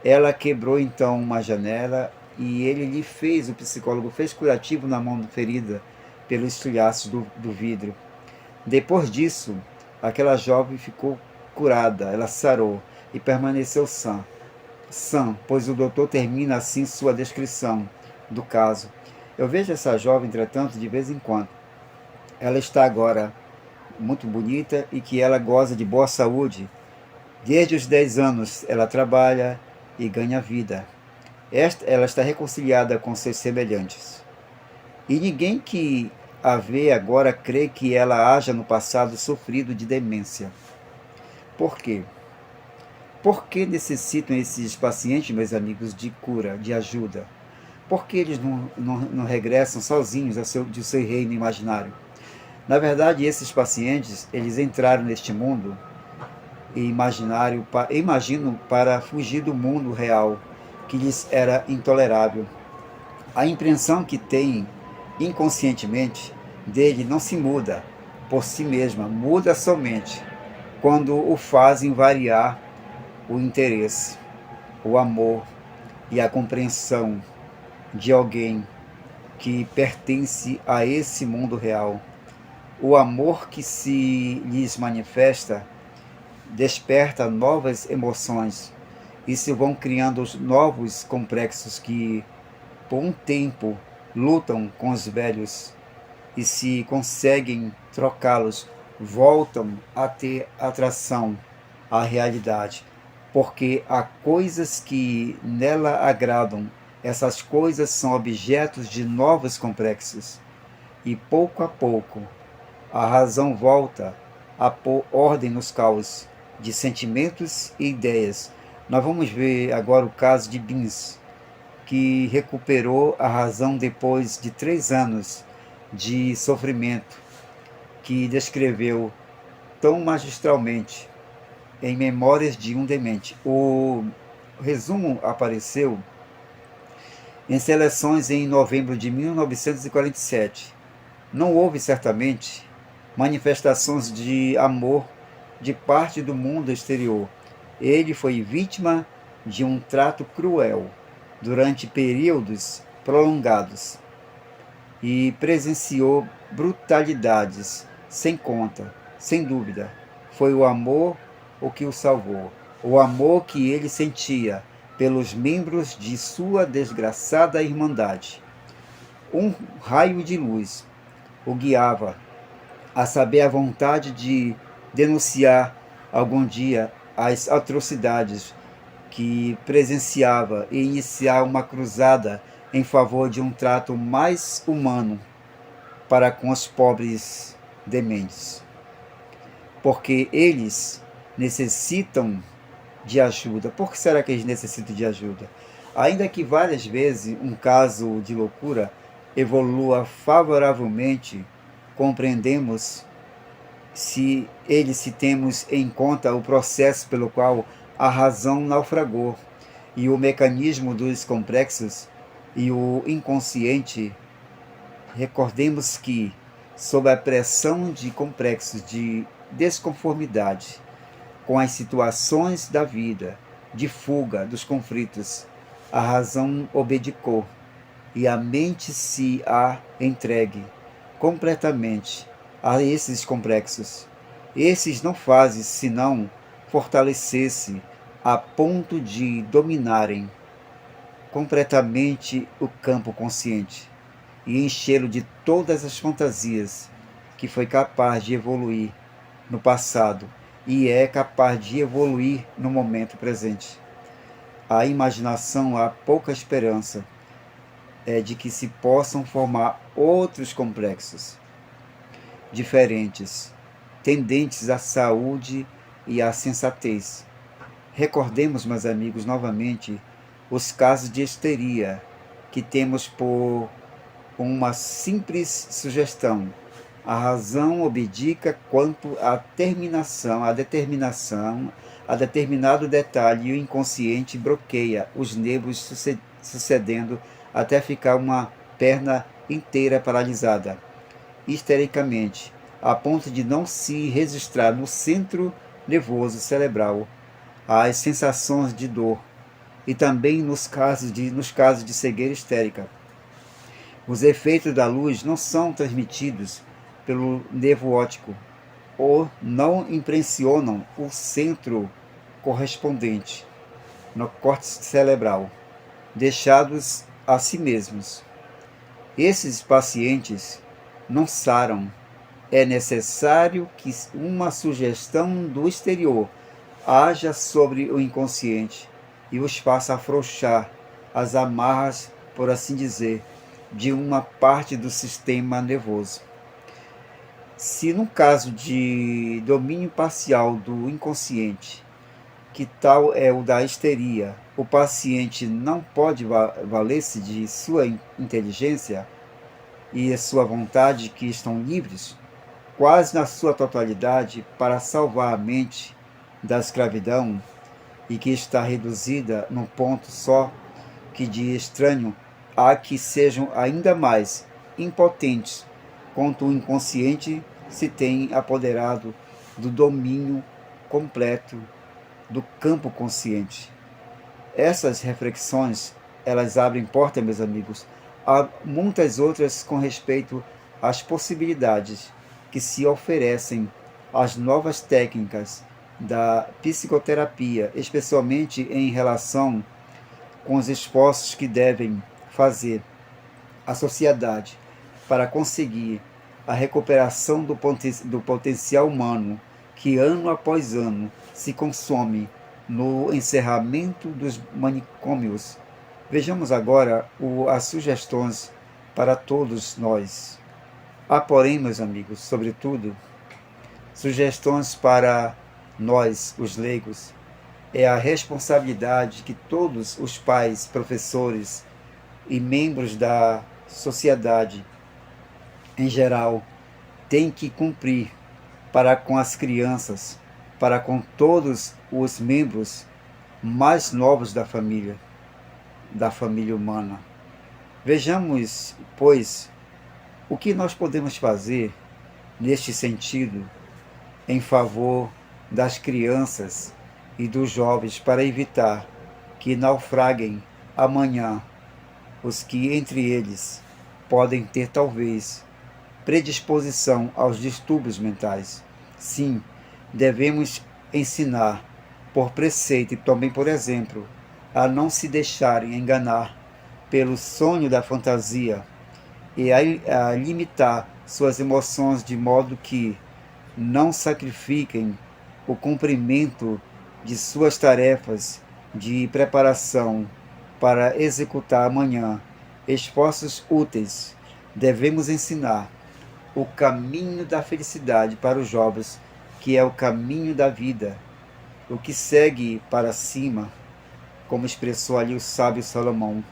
Ela quebrou então uma janela e o psicólogo fez curativo na mão ferida pelos estilhaços do vidro. Depois disso, aquela jovem ficou curada, ela sarou e permaneceu sã, pois o doutor termina assim sua descrição do caso. Eu vejo essa jovem, entretanto, de vez em quando. Ela está agora muito bonita e que ela goza de boa saúde. Desde os 10 anos ela trabalha e ganha vida. Ela está reconciliada com seus semelhantes. E ninguém que a vê agora crê que ela haja no passado sofrido de demência. Por quê? Por que necessitam esses pacientes, meus amigos, de cura, de ajuda? Por que eles não regressam sozinhos de seu reino imaginário? Na verdade, esses pacientes, eles entraram neste mundo imaginário, imagino, para fugir do mundo real, que lhes era intolerável. A impressão que têm inconscientemente dele não se muda por si mesma, muda somente quando o fazem variar o interesse, o amor e a compreensão de alguém que pertence a esse mundo real. O amor que se lhes manifesta desperta novas emoções e se vão criando os novos complexos que, por um tempo, lutam com os velhos e, se conseguem trocá-los, voltam a ter atração à realidade, porque há coisas que nela agradam. Essas coisas são objetos de novos complexos e, pouco a pouco, a razão volta a pôr ordem nos caos de sentimentos e ideias. Nós vamos ver agora o caso de Beans, que recuperou a razão depois de 3 anos de sofrimento, que descreveu tão magistralmente em Memórias de um Demente. O resumo apareceu em seleções em novembro de 1947. Não houve, certamente, manifestações de amor de parte do mundo exterior. Ele foi vítima de um trato cruel durante períodos prolongados e presenciou brutalidades sem conta. Sem dúvida, foi o amor o que o salvou, o amor que ele sentia pelos membros de sua desgraçada irmandade. Um raio de luz o guiava, a saber, a vontade de denunciar algum dia as atrocidades que presenciava e iniciar uma cruzada em favor de um trato mais humano para com os pobres dementes. Porque eles necessitam de ajuda. Por que será que eles necessitam de ajuda? Ainda que várias vezes um caso de loucura evolua favoravelmente, compreendemos se temos em conta o processo pelo qual a razão naufragou e o mecanismo dos complexos e o inconsciente. Recordemos que, sob a pressão de complexos de desconformidade com as situações da vida, de fuga dos conflitos, a razão obedicou e a mente se a entregue completamente a esses complexos. Esses não fazem senão fortalecer-se a ponto de dominarem completamente o campo consciente e enchê-lo de todas as fantasias que foi capaz de evoluir no passado e é capaz de evoluir no momento presente. A imaginação, há pouca esperança de que se possam formar outros complexos diferentes, tendentes à saúde e à sensatez. Recordemos, meus amigos, novamente os casos de histeria que temos por uma simples sugestão. A razão obedica quanto à determinação, a determinado detalhe, e o inconsciente bloqueia os nervos sucedendo até ficar uma perna inteira paralisada, histericamente, a ponto de não se registrar no centro nervoso cerebral as sensações de dor, e também nos casos de cegueira histérica. Os efeitos da luz não são transmitidos pelo nervo óptico ou não impressionam o centro correspondente no córtex cerebral, deixados a si mesmos. Esses pacientes não saram. É necessário que uma sugestão do exterior haja sobre o inconsciente e os faça afrouxar as amarras, por assim dizer, de uma parte do sistema nervoso. Se no caso de domínio parcial do inconsciente, que tal é o da histeria, o paciente não pode valer-se de sua inteligência e sua vontade que estão livres, quase na sua totalidade, para salvar a mente da escravidão e que está reduzida num ponto só que de estranho a que sejam ainda mais impotentes quanto o inconsciente se tem apoderado do domínio completo do campo consciente. Essas reflexões, elas abrem porta, meus amigos, a muitas outras com respeito às possibilidades que se oferecem às novas técnicas da psicoterapia, especialmente em relação com os esforços que devem fazer a sociedade para conseguir a recuperação do potencial humano que ano após ano se consome no encerramento dos manicômios. Vejamos agora as sugestões para todos nós. Há, porém, meus amigos, sobretudo, sugestões para nós, os leigos. É a responsabilidade que todos os pais, professores e membros da sociedade em geral têm que cumprir para com as crianças, para com todos os membros mais novos da família humana. Vejamos, pois, o que nós podemos fazer neste sentido em favor das crianças e dos jovens para evitar que naufraguem amanhã os que entre eles podem ter talvez predisposição aos distúrbios mentais. Sim, devemos ensinar por preceito e também por exemplo a não se deixarem enganar pelo sonho da fantasia e a limitar suas emoções de modo que não sacrifiquem o cumprimento de suas tarefas de preparação para executar amanhã esforços úteis. Devemos ensinar o caminho da felicidade para os jovens, que é o caminho da vida, o que segue para cima, como expressou ali o sábio Salomão,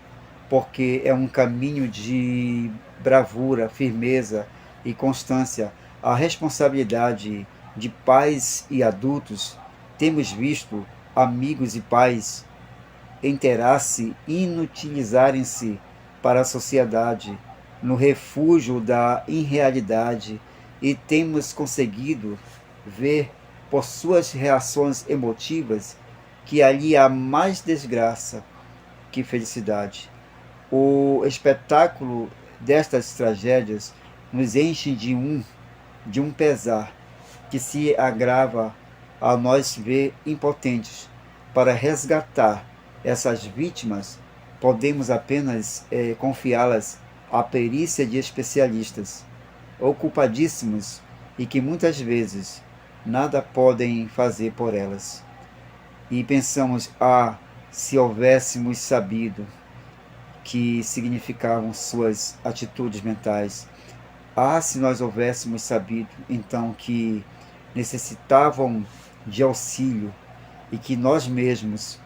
porque é um caminho de bravura, firmeza e constância. A responsabilidade de pais e adultos, temos visto amigos e pais enterar-se, inutilizarem-se para a sociedade, no refúgio da irrealidade, e temos conseguido ver por suas reações emotivas que ali há mais desgraça que felicidade. O espetáculo destas tragédias nos enche de um pesar que se agrava a nós ver impotentes para resgatar essas vítimas. Podemos apenas confiá-las à perícia de especialistas, ocupadíssimos e que muitas vezes nada podem fazer por elas. E pensamos, se houvéssemos sabido que significavam suas atitudes mentais. Se nós houvéssemos sabido, então, que necessitavam de auxílio e que nós mesmos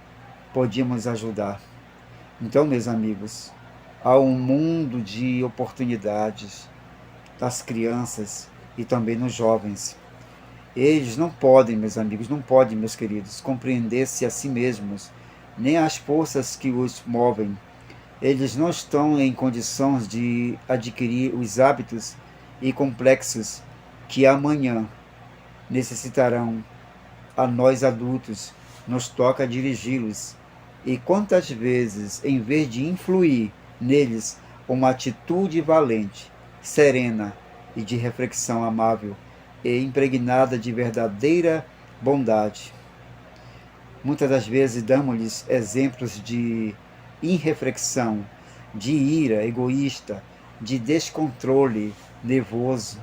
podíamos ajudar. Então, meus amigos, há um mundo de oportunidades das crianças e também nos jovens. Eles não podem, meus amigos, não podem, meus queridos, compreender-se a si mesmos, nem as forças que os movem. Eles não estão em condições de adquirir os hábitos e complexos que amanhã necessitarão. A nós adultos nos toca dirigi-los. E quantas vezes, em vez de influir neles uma atitude valente, serena e de reflexão amável e impregnada de verdadeira bondade, muitas das vezes damos-lhes exemplos de irreflexão, de ira egoísta, de descontrole nervoso,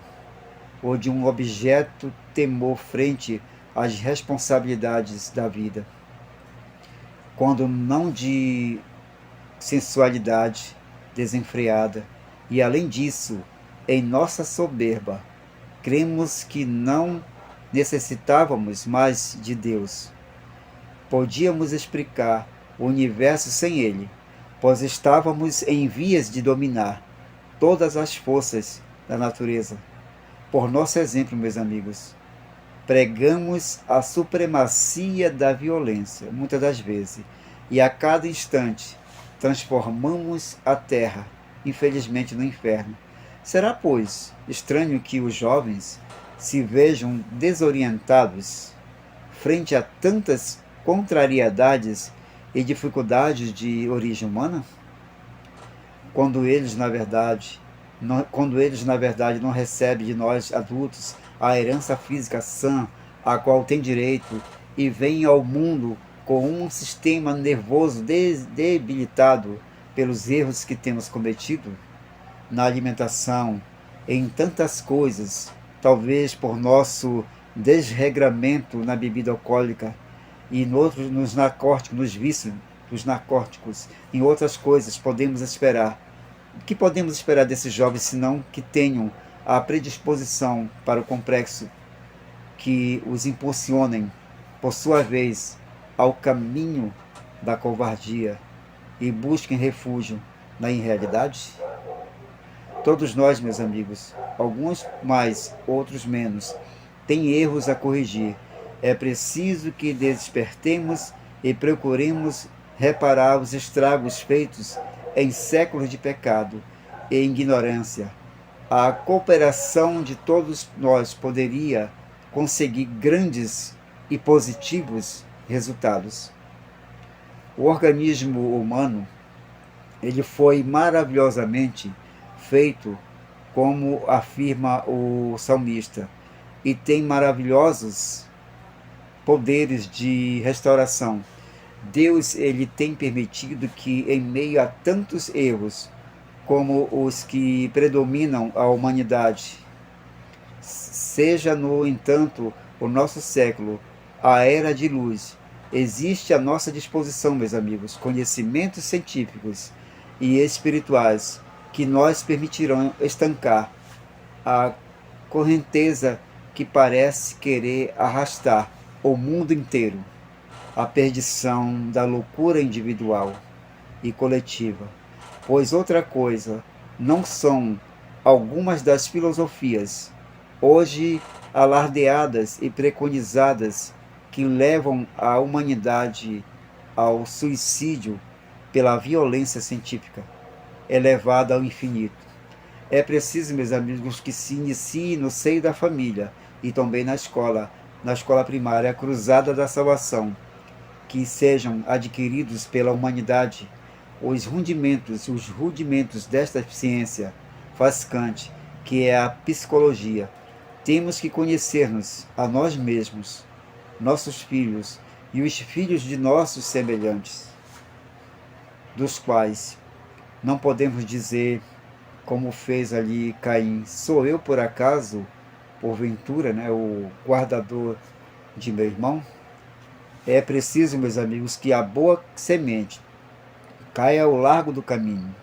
ou de um objeto temor frente às responsabilidades da vida, quando não de sensualidade desenfreada, e além disso, em nossa soberba, Cremos que não necessitávamos mais de Deus. Podíamos explicar o universo sem ele, pois estávamos em vias de dominar todas as forças da natureza. Por nosso exemplo, meus amigos, pregamos a supremacia da violência, muitas das vezes, e a cada instante transformamos a terra, infelizmente, no inferno. Será, pois, estranho que os jovens se vejam desorientados frente a tantas contrariedades e dificuldades de origem humana? Quando eles, na verdade, não recebem de nós adultos a herança física sã, a qual tem direito, e vêm ao mundo com um sistema nervoso debilitado pelos erros que temos cometido na alimentação, em tantas coisas, talvez por nosso desregramento na bebida alcoólica e nos narcóticos, nos vícios dos narcóticos, em outras coisas, podemos esperar. O que podemos esperar desses jovens, senão que tenham a predisposição para o complexo que os impulsionem, por sua vez, ao caminho da covardia e busquem refúgio na irrealidade? Todos nós, meus amigos, alguns mais, outros menos, têm erros a corrigir. É preciso que despertemos e procuremos reparar os estragos feitos em séculos de pecado e ignorância. A cooperação de todos nós poderia conseguir grandes e positivos resultados. O organismo humano, ele foi maravilhosamente feito, como afirma o salmista, e tem maravilhosos poderes de restauração. Deus, ele tem permitido que, em meio a tantos erros como os que predominam a humanidade, seja, no entanto, o nosso século, a era de luz, existe à nossa disposição, meus amigos, conhecimentos científicos e espirituais que nós permitirão estancar a correnteza que parece querer arrastar o mundo inteiro, a perdição da loucura individual e coletiva. Pois outra coisa não são algumas das filosofias hoje alardeadas e preconizadas que levam a humanidade ao suicídio pela violência científica elevada ao infinito. É preciso, meus amigos, que se inicie no seio da família e também na escola primária, a cruzada da salvação, que sejam adquiridos pela humanidade os rudimentos desta ciência fascinante, que é a psicologia. Temos que conhecer-nos a nós mesmos, nossos filhos e os filhos de nossos semelhantes, dos quais não podemos dizer, como fez ali Caim, sou eu por acaso, porventura, o guardador de meu irmão? É preciso, meus amigos, que a boa semente caia ao largo do caminho.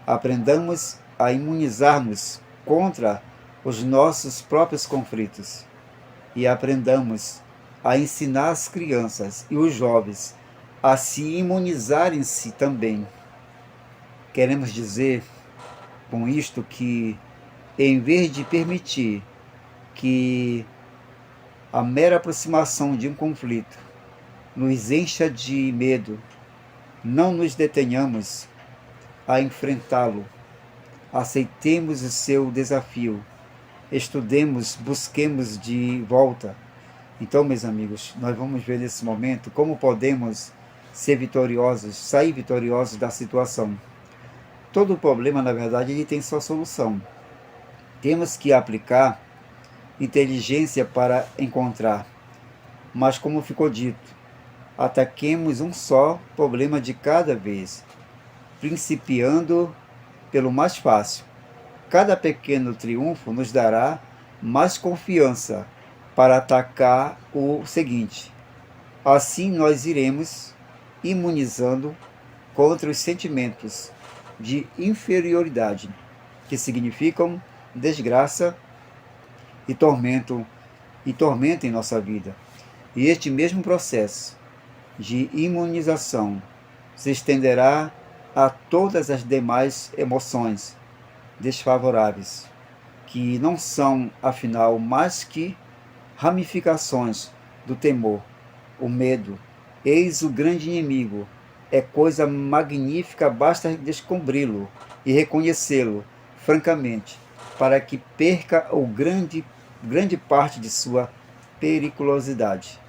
Aprendamos a imunizar-nos contra os nossos próprios conflitos e aprendamos a ensinar as crianças e os jovens a se imunizarem-se também. Queremos dizer com isto que, em vez de permitir que a mera aproximação de um conflito nos encha de medo, não nos detenhamos a enfrentá-lo. Aceitemos o seu desafio, estudemos, busquemos de volta. Então, meus amigos, nós vamos ver nesse momento como podemos ser vitoriosos, sair vitoriosos da situação. Todo problema, na verdade, ele tem sua solução. Temos que aplicar inteligência para encontrar. Mas, como ficou dito, ataquemos um só problema de cada vez, principiando pelo mais fácil. Cada pequeno triunfo nos dará mais confiança para atacar o seguinte. Assim nós iremos imunizando contra os sentimentos de inferioridade, que significam desgraça e tormentam em nossa vida. E este mesmo processo de imunização se estenderá a todas as demais emoções desfavoráveis, que não são, afinal, mais que ramificações do temor, o medo. Eis o grande inimigo. É coisa magnífica, basta descobri-lo e reconhecê-lo francamente, para que perca grande parte de sua periculosidade.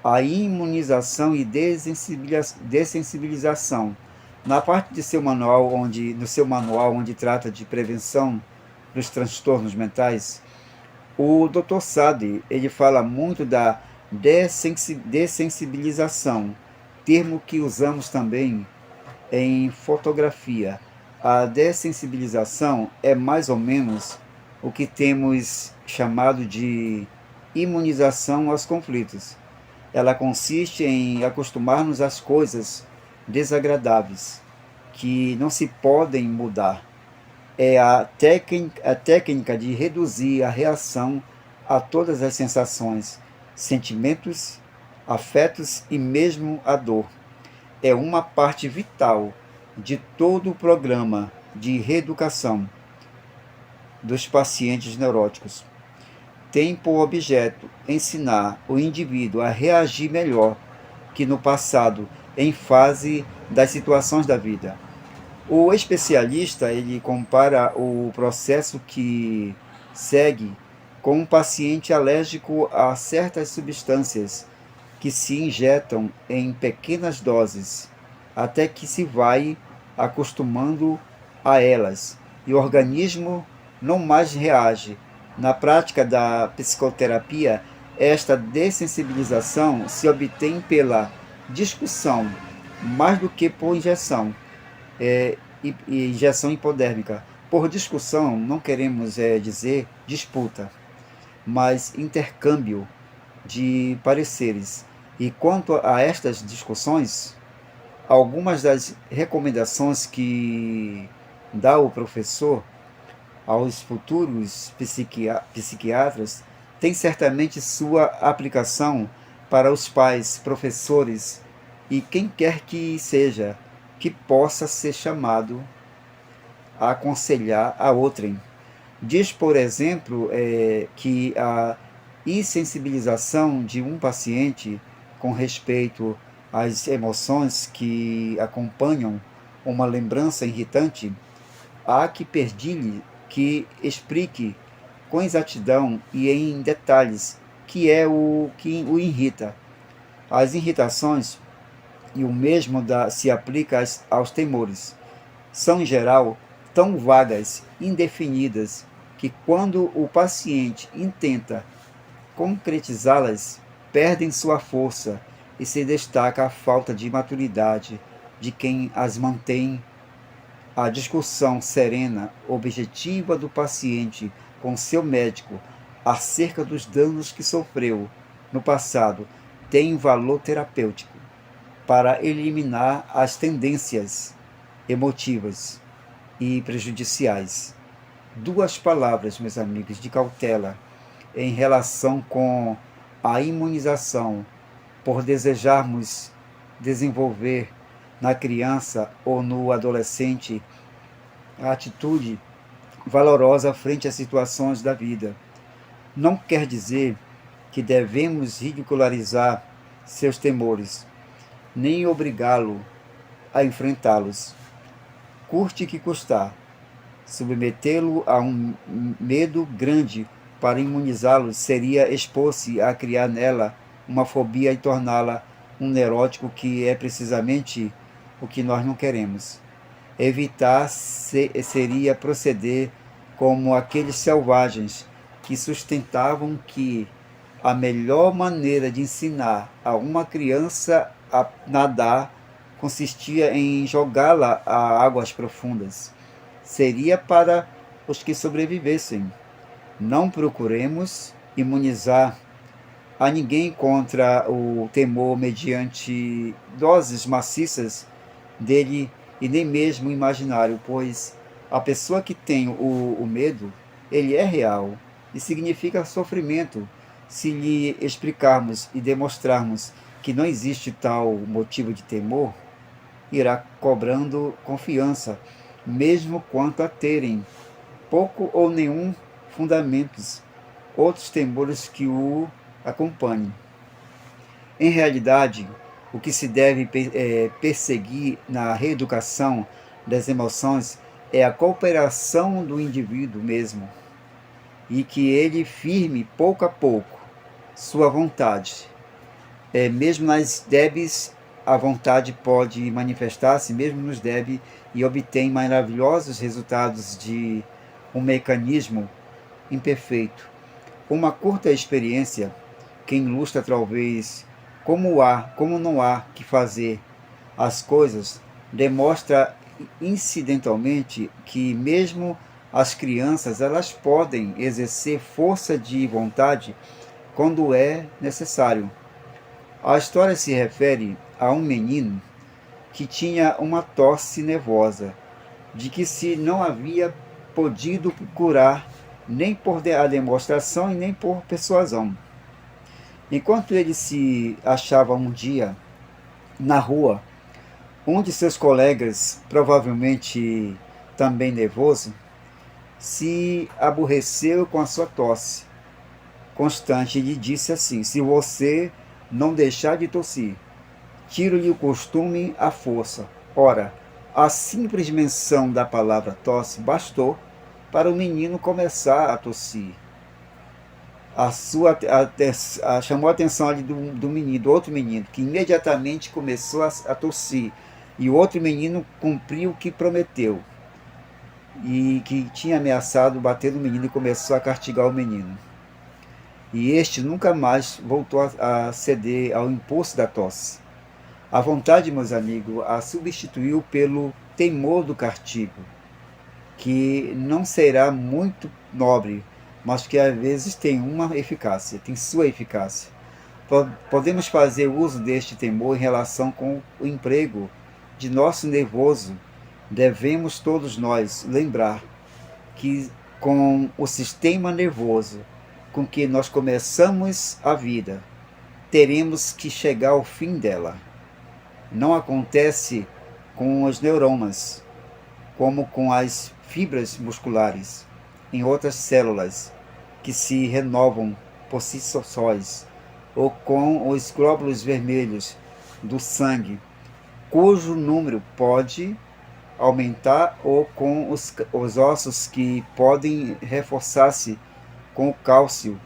A imunização e dessensibilização. Na parte de seu manual, no seu manual onde trata de prevenção dos transtornos mentais, o Dr. Sade, ele fala muito da dessensibilização, termo que usamos também em fotografia. A dessensibilização é mais ou menos o que temos chamado de imunização aos conflitos. Ela consiste em acostumar-nos às coisas desagradáveis, que não se podem mudar. É a técnica de reduzir a reação a todas as sensações, sentimentos, afetos e mesmo a dor. É uma parte vital de todo o programa de reeducação dos pacientes neuróticos. Tem por objeto ensinar o indivíduo a reagir melhor que no passado em fase das situações da vida. O especialista ele compara o processo que segue com um paciente alérgico a certas substâncias que se injetam em pequenas doses, até que se vai acostumando a elas e o organismo não mais reage. Na prática da psicoterapia, esta dessensibilização se obtém pela discussão, mais do que por injeção, e injeção hipodérmica. Por discussão, não queremos dizer disputa, mas intercâmbio de pareceres. E quanto a estas discussões, algumas das recomendações que dá o professor aos futuros psiquiatras têm certamente sua aplicação para os pais, professores e quem quer que seja que possa ser chamado a aconselhar a outrem. Diz, por exemplo, que a insensibilização de um paciente com respeito às emoções que acompanham uma lembrança irritante, há que pedir-lhe que explique com exatidão e em detalhes que é o que o irrita. As irritações, e o mesmo se aplica aos temores, são em geral tão vagas, indefinidas, que quando o paciente intenta concretizá-las, perdem sua força e se destaca a falta de maturidade de quem as mantém. A discussão serena, objetiva do paciente com seu médico acerca dos danos que sofreu no passado tem valor terapêutico para eliminar as tendências emotivas e prejudiciais. Duas palavras, meus amigos, de cautela em relação com a imunização, por desejarmos desenvolver na criança ou no adolescente a atitude valorosa frente às situações da vida. Não quer dizer que devemos ridicularizar seus temores, nem obrigá-lo a enfrentá-los. Custe que custar, submetê-lo a um medo grande para imunizá-lo seria expor-se a criar nela uma fobia e torná-la um neurótico, que é precisamente o que nós não queremos. Evitar seria proceder como aqueles selvagens que sustentavam que a melhor maneira de ensinar a uma criança a nadar consistia em jogá-la a águas profundas. Seria para os que sobrevivessem. Não procuremos imunizar a ninguém contra o temor mediante doses maciças dele e nem mesmo imaginário, pois a pessoa que tem o medo, ele é real, e significa sofrimento se lhe explicarmos e demonstrarmos que não existe tal motivo de temor, irá cobrando confiança, mesmo quanto a terem pouco ou nenhum fundamentos, outros temores que o acompanhem. Em realidade, o que se deve perseguir na reeducação das emoções é a cooperação do indivíduo mesmo, e que ele firme pouco a pouco sua vontade. Mesmo nas débeis, a vontade pode manifestar-se mesmo nos débeis e obtém maravilhosos resultados de um mecanismo imperfeito. Uma curta experiência que ilustra talvez como não há que fazer as coisas, demonstra incidentalmente que mesmo as crianças elas podem exercer força de vontade quando é necessário. A história se refere a um menino que tinha uma tosse nervosa, de que se não havia podido curar nem por a demonstração e nem por persuasão. Enquanto ele se achava um dia na rua, um de seus colegas, provavelmente também nervoso, se aborreceu com a sua tosse constante e lhe disse assim: se você não deixar de tossir, tiro-lhe o costume à força. Ora, a simples menção da palavra tosse bastou para o menino começar a tossir. Chamou a atenção ali do menino, do outro menino, que imediatamente começou a tossir. E o outro menino cumpriu o que prometeu, e que tinha ameaçado bater no menino e começou a castigar o menino. E este nunca mais voltou a ceder ao impulso da tosse. A vontade, meus amigos, a substituiu pelo temor do castigo, que não será muito nobre, mas que às vezes tem uma eficácia, tem sua eficácia. Podemos fazer uso deste temor em relação com o emprego de nosso nervoso. Devemos todos nós lembrar que com o sistema nervoso com que nós começamos a vida, teremos que chegar ao fim dela. Não acontece com os neuromas, como com as fibras musculares em outras células que se renovam por si sós, ou com os glóbulos vermelhos do sangue, cujo número pode aumentar, ou com os ossos que podem reforçar-se com o cálcio.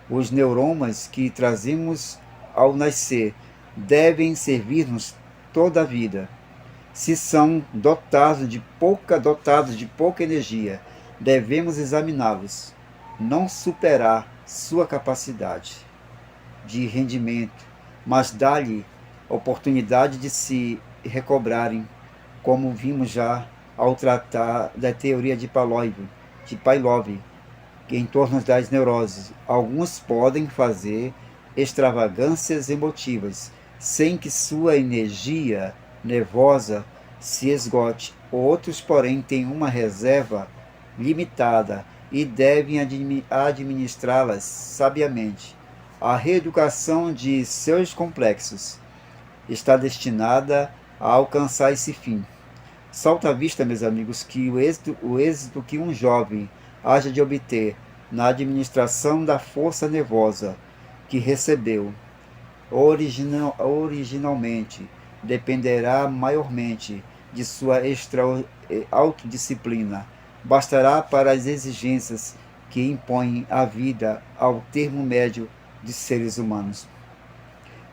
Os neuromas que trazemos ao nascer devem servir-nos toda a vida. Se são dotados de pouca energia, devemos examiná-los, não superar sua capacidade de rendimento, mas dar-lhe oportunidade de se recobrarem, como vimos já ao tratar da teoria de Pavlov, que em torno das neuroses. Alguns podem fazer extravagâncias emotivas, sem que sua energia nervosa se esgote. Outros, porém, têm uma reserva limitada e devem administrá-las sabiamente. A reeducação de seus complexos está destinada a alcançar esse fim. Salta à vista, meus amigos, que o êxito que um jovem haja de obter na administração da força nervosa que recebeu originalmente dependerá maiormente de sua autodisciplina. Bastará para as exigências que impõem a vida ao termo médio de seres humanos.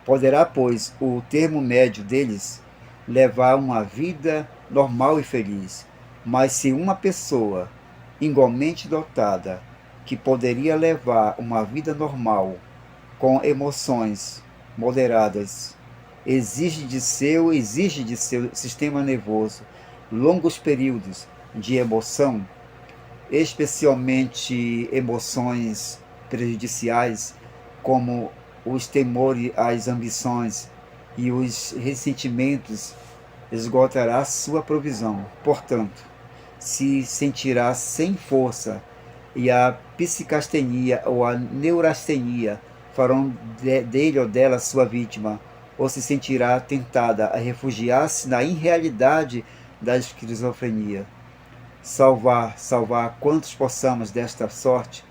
Poderá, pois, o termo médio deles levar uma vida normal e feliz. Mas se uma pessoa igualmente dotada, que poderia levar uma vida normal, com emoções moderadas, exige de seu sistema nervoso longos períodos de emoção, especialmente emoções prejudiciais, como os temores, as ambições e os ressentimentos, esgotará sua provisão. Portanto, se sentirá sem força e a psicastenia ou a neurastenia farão dele ou dela sua vítima, ou se sentirá tentada a refugiar-se na irrealidade da esquizofrenia. Salvar quantos possamos desta sorte,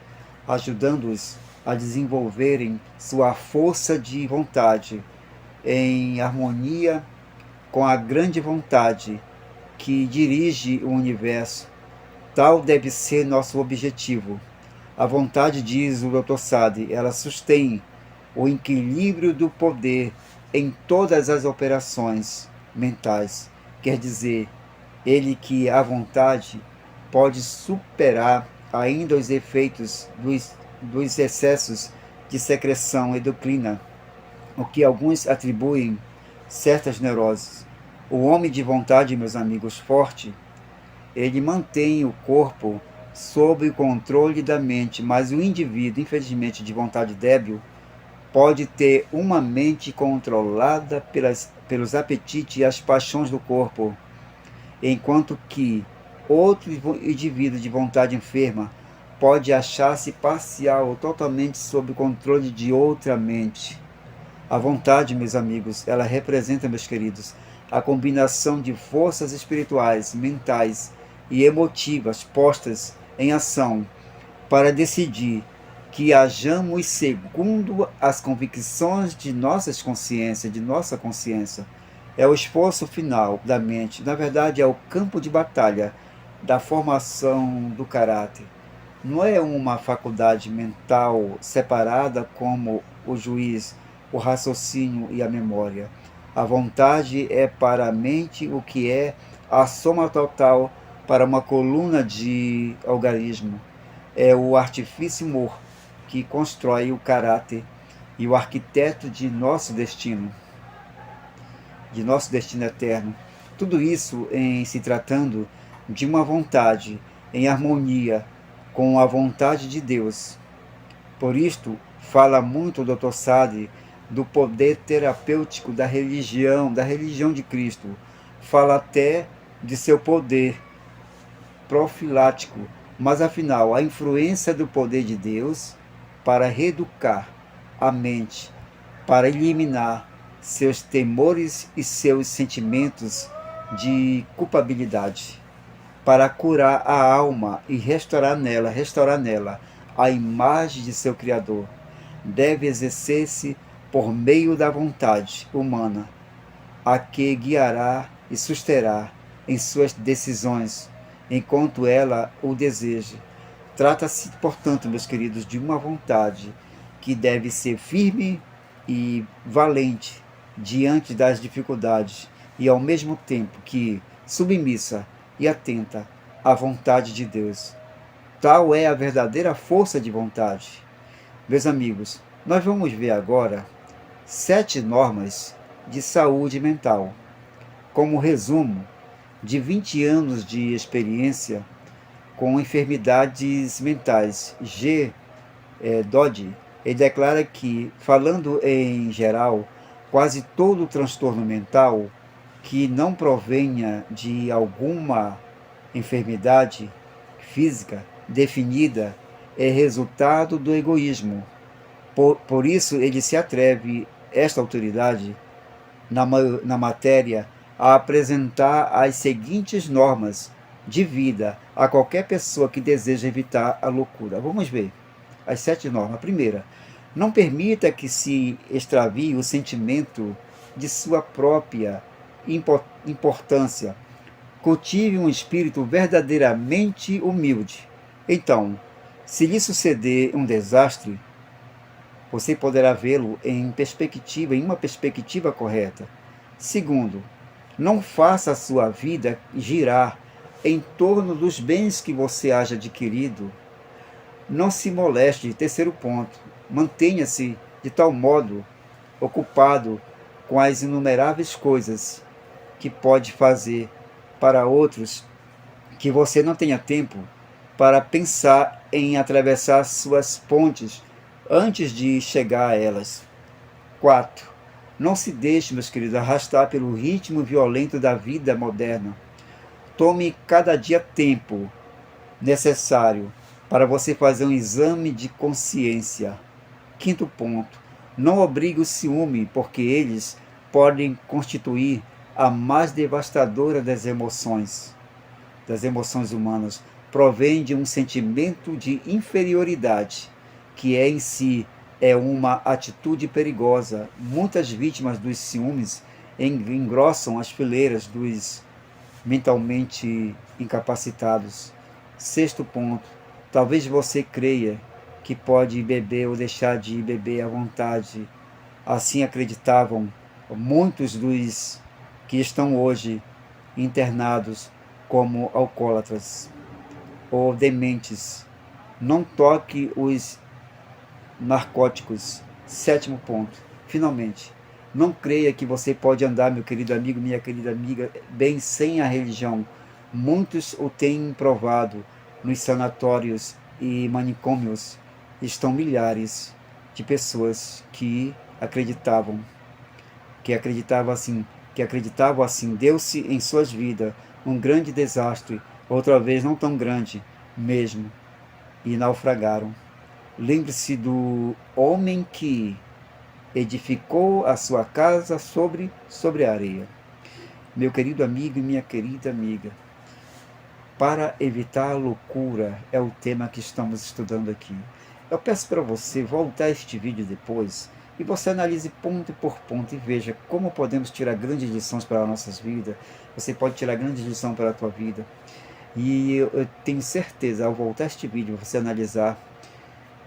ajudando-os a desenvolverem sua força de vontade em harmonia com a grande vontade que dirige o universo. Tal deve ser nosso objetivo. A vontade, diz o Dr. Sade, ela sustém o equilíbrio do poder em todas as operações mentais. Quer dizer, ele que a vontade pode superar ainda os efeitos dos excessos de secreção endócrina, o que alguns atribuem certas neuroses. O homem de vontade, meus amigos, forte, ele mantém o corpo sob o controle da mente, mas o indivíduo, infelizmente, de vontade débil, pode ter uma mente controlada pelos apetites e as paixões do corpo, enquanto que outro indivíduo de vontade enferma pode achar-se parcial ou totalmente sob o controle de outra mente. A vontade, meus amigos, ela representa, meus queridos, a combinação de forças espirituais, mentais e emotivas postas em ação para decidir que hajamos segundo as convicções de nossas consciências, de nossa consciência. É o esforço final da mente, na verdade é o campo de batalha da formação do caráter. Não é uma faculdade mental separada como o juiz, o raciocínio e a memória. A vontade é para a mente o que é a soma total para uma coluna de algarismo. É o artifício mor que constrói o caráter e o arquiteto de nosso destino eterno. Tudo isso em se tratando de uma vontade em harmonia com a vontade de Deus. Por isto, fala muito o Dr. Sade do poder terapêutico da religião de Cristo. Fala até de seu poder profilático, mas afinal, a influência do poder de Deus para reeducar a mente, para eliminar seus temores e seus sentimentos de culpabilidade, para curar a alma e restaurar nela a imagem de seu Criador, deve exercer-se por meio da vontade humana, a que guiará e susterá em suas decisões, enquanto ela o deseja. Trata-se, portanto, meus queridos, de uma vontade que deve ser firme e valente diante das dificuldades e, ao mesmo tempo, que submissa e atenta à vontade de Deus. Tal é a verdadeira força de vontade. Meus amigos, nós vamos ver agora 7 normas de saúde mental. Como resumo de 20 anos de experiência com enfermidades mentais, Dodge, ele declara que, falando em geral, quase todo transtorno mental que não provenha de alguma enfermidade física definida é resultado do egoísmo. Por isso, ele se atreve, esta autoridade, na matéria, a apresentar as seguintes normas de vida a qualquer pessoa que deseja evitar a loucura. Vamos ver as 7 normas. A primeira, não permita que se extravie o sentimento de sua própria importância. Cultive um espírito verdadeiramente humilde. Então, se lhe suceder um desastre, você poderá vê-lo em uma perspectiva correta. Segundo, não faça a sua vida girar em torno dos bens que você haja adquirido. Não se moleste. Terceiro ponto, mantenha-se de tal modo ocupado com as inumeráveis coisas que pode fazer para outros que você não tenha tempo para pensar em atravessar suas pontes antes de chegar a elas. 4. Não se deixe, meus queridos, arrastar pelo ritmo violento da vida moderna. Tome cada dia tempo necessário para você fazer um exame de consciência. Quinto ponto, não obrigue o ciúme, porque eles podem constituir a mais devastadora das emoções humanas. Provém de um sentimento de inferioridade, que é em si uma atitude perigosa. Muitas vítimas dos ciúmes engrossam as fileiras dos mentalmente incapacitados. Sexto ponto, talvez você creia que pode beber ou deixar de beber à vontade. Assim acreditavam muitos dos que estão hoje internados como alcoólatras ou dementes. Não toque os narcóticos. Sétimo ponto, finalmente, não creia que você pode andar, meu querido amigo, minha querida amiga, bem sem a religião. Muitos o têm provado. Nos sanatórios e manicômios estão milhares de pessoas que acreditavam assim. Deu-se em suas vidas um grande desastre, outra vez não tão grande mesmo, e naufragaram. Lembre-se do homem que edificou a sua casa sobre a areia. Meu querido amigo e minha querida amiga, para evitar a loucura é o tema que estamos estudando aqui. Eu peço para você voltar este vídeo depois e você analise ponto por ponto e veja como podemos tirar grandes lições para as nossas vidas. Você pode tirar grandes lições para a tua vida. E eu tenho certeza, ao voltar este vídeo, você analisar,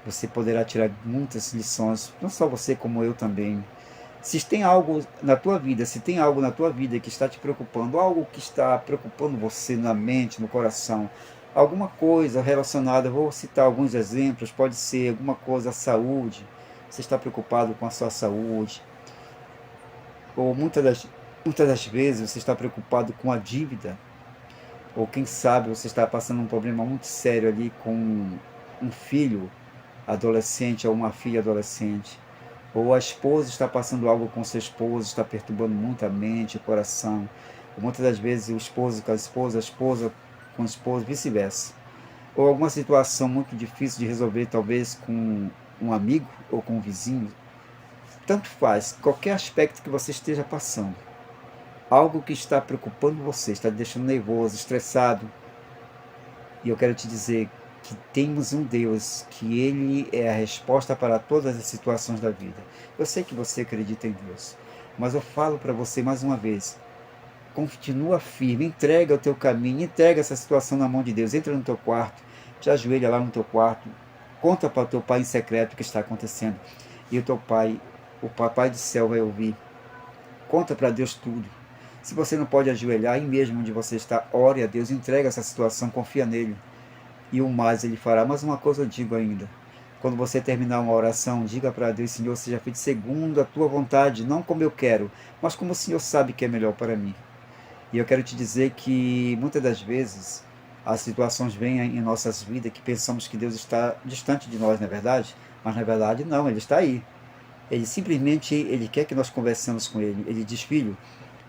você poderá tirar muitas lições, não só você como eu também. Se tem algo na tua vida, se tem algo na tua vida que está te preocupando, algo que está preocupando você na mente, no coração, alguma coisa relacionada, vou citar alguns exemplos, pode ser alguma coisa à saúde, você está preocupado com a sua saúde, ou muitas das vezes você está preocupado com a dívida, ou quem sabe você está passando um problema muito sério ali com um filho adolescente ou uma filha adolescente, ou a esposa está passando algo com seu esposo, está perturbando muito a mente, o coração, ou muitas das vezes o esposo com a esposa com o esposo, vice-versa, ou alguma situação muito difícil de resolver, talvez com um amigo ou com um vizinho, tanto faz, qualquer aspecto que você esteja passando, algo que está preocupando você, está te deixando nervoso, estressado, e eu quero te dizer que temos um Deus, que Ele é a resposta para todas as situações da vida. Eu sei que você acredita em Deus, mas eu falo para você mais uma vez, continua firme, entrega o teu caminho, entrega essa situação na mão de Deus, entra no teu quarto, te ajoelha lá no teu quarto, conta para o teu pai em secreto o que está acontecendo, e o teu pai, o papai do céu vai ouvir. Conta para Deus tudo. Se você não pode ajoelhar, aí mesmo onde você está, ore a Deus, entrega essa situação, confia nele. E o mais ele fará. Mas uma coisa eu digo ainda. Quando você terminar uma oração, diga para Deus, Senhor, seja feito segundo a tua vontade, não como eu quero, mas como o Senhor sabe que é melhor para mim. E eu quero te dizer que muitas das vezes as situações vêm em nossas vidas que pensamos que Deus está distante de nós, não é verdade? Mas na verdade não, Ele está aí. Ele simplesmente ele quer que nós conversemos com Ele. Ele diz, filho,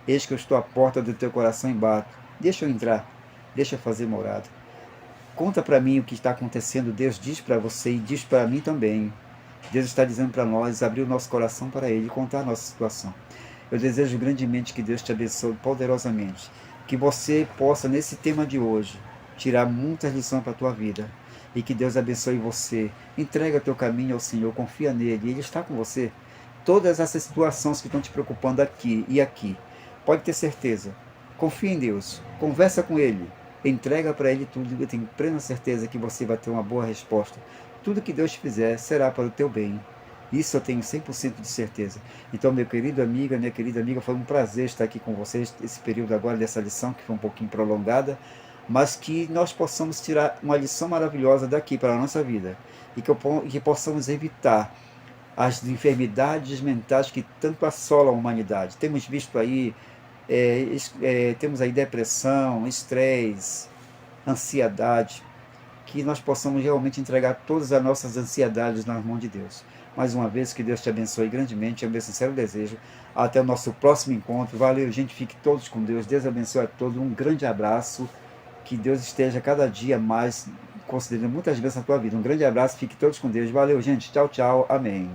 eis que eu estou à porta do teu coração e bato. Deixa eu entrar, deixa eu fazer morada. Conta para mim o que está acontecendo. Deus diz para você e diz para mim também. Deus está dizendo para nós abrir o nosso coração para Ele, contar a nossa situação. Eu desejo grandemente que Deus te abençoe poderosamente. Que você possa, nesse tema de hoje, tirar muitas lições para a tua vida. E que Deus abençoe você. Entrega teu caminho ao Senhor, confia nele. Ele está com você. Todas essas situações que estão te preocupando aqui e aqui, pode ter certeza. Confia em Deus. Conversa com Ele. Entrega para Ele tudo. Eu tenho plena certeza que você vai ter uma boa resposta. Tudo que Deus fizer será para o teu bem. Isso eu tenho 100% de certeza. Então, meu querido amigo, minha querida amiga, foi um prazer estar aqui com vocês esse período agora dessa lição, que foi um pouquinho prolongada, mas que nós possamos tirar uma lição maravilhosa daqui para a nossa vida e que possamos evitar as enfermidades mentais que tanto assolam a humanidade. Temos visto aí, temos aí depressão, estresse, ansiedade, que nós possamos realmente entregar todas as nossas ansiedades nas mãos de Deus. Mais uma vez, que Deus te abençoe grandemente, é o meu sincero desejo. Até o nosso próximo encontro. Valeu, gente, fique todos com Deus. Deus abençoe a todos. Um grande abraço. Que Deus esteja cada dia mais concedendo muitas bênçãos na tua vida. Um grande abraço, fique todos com Deus. Valeu, gente. Tchau, tchau. Amém.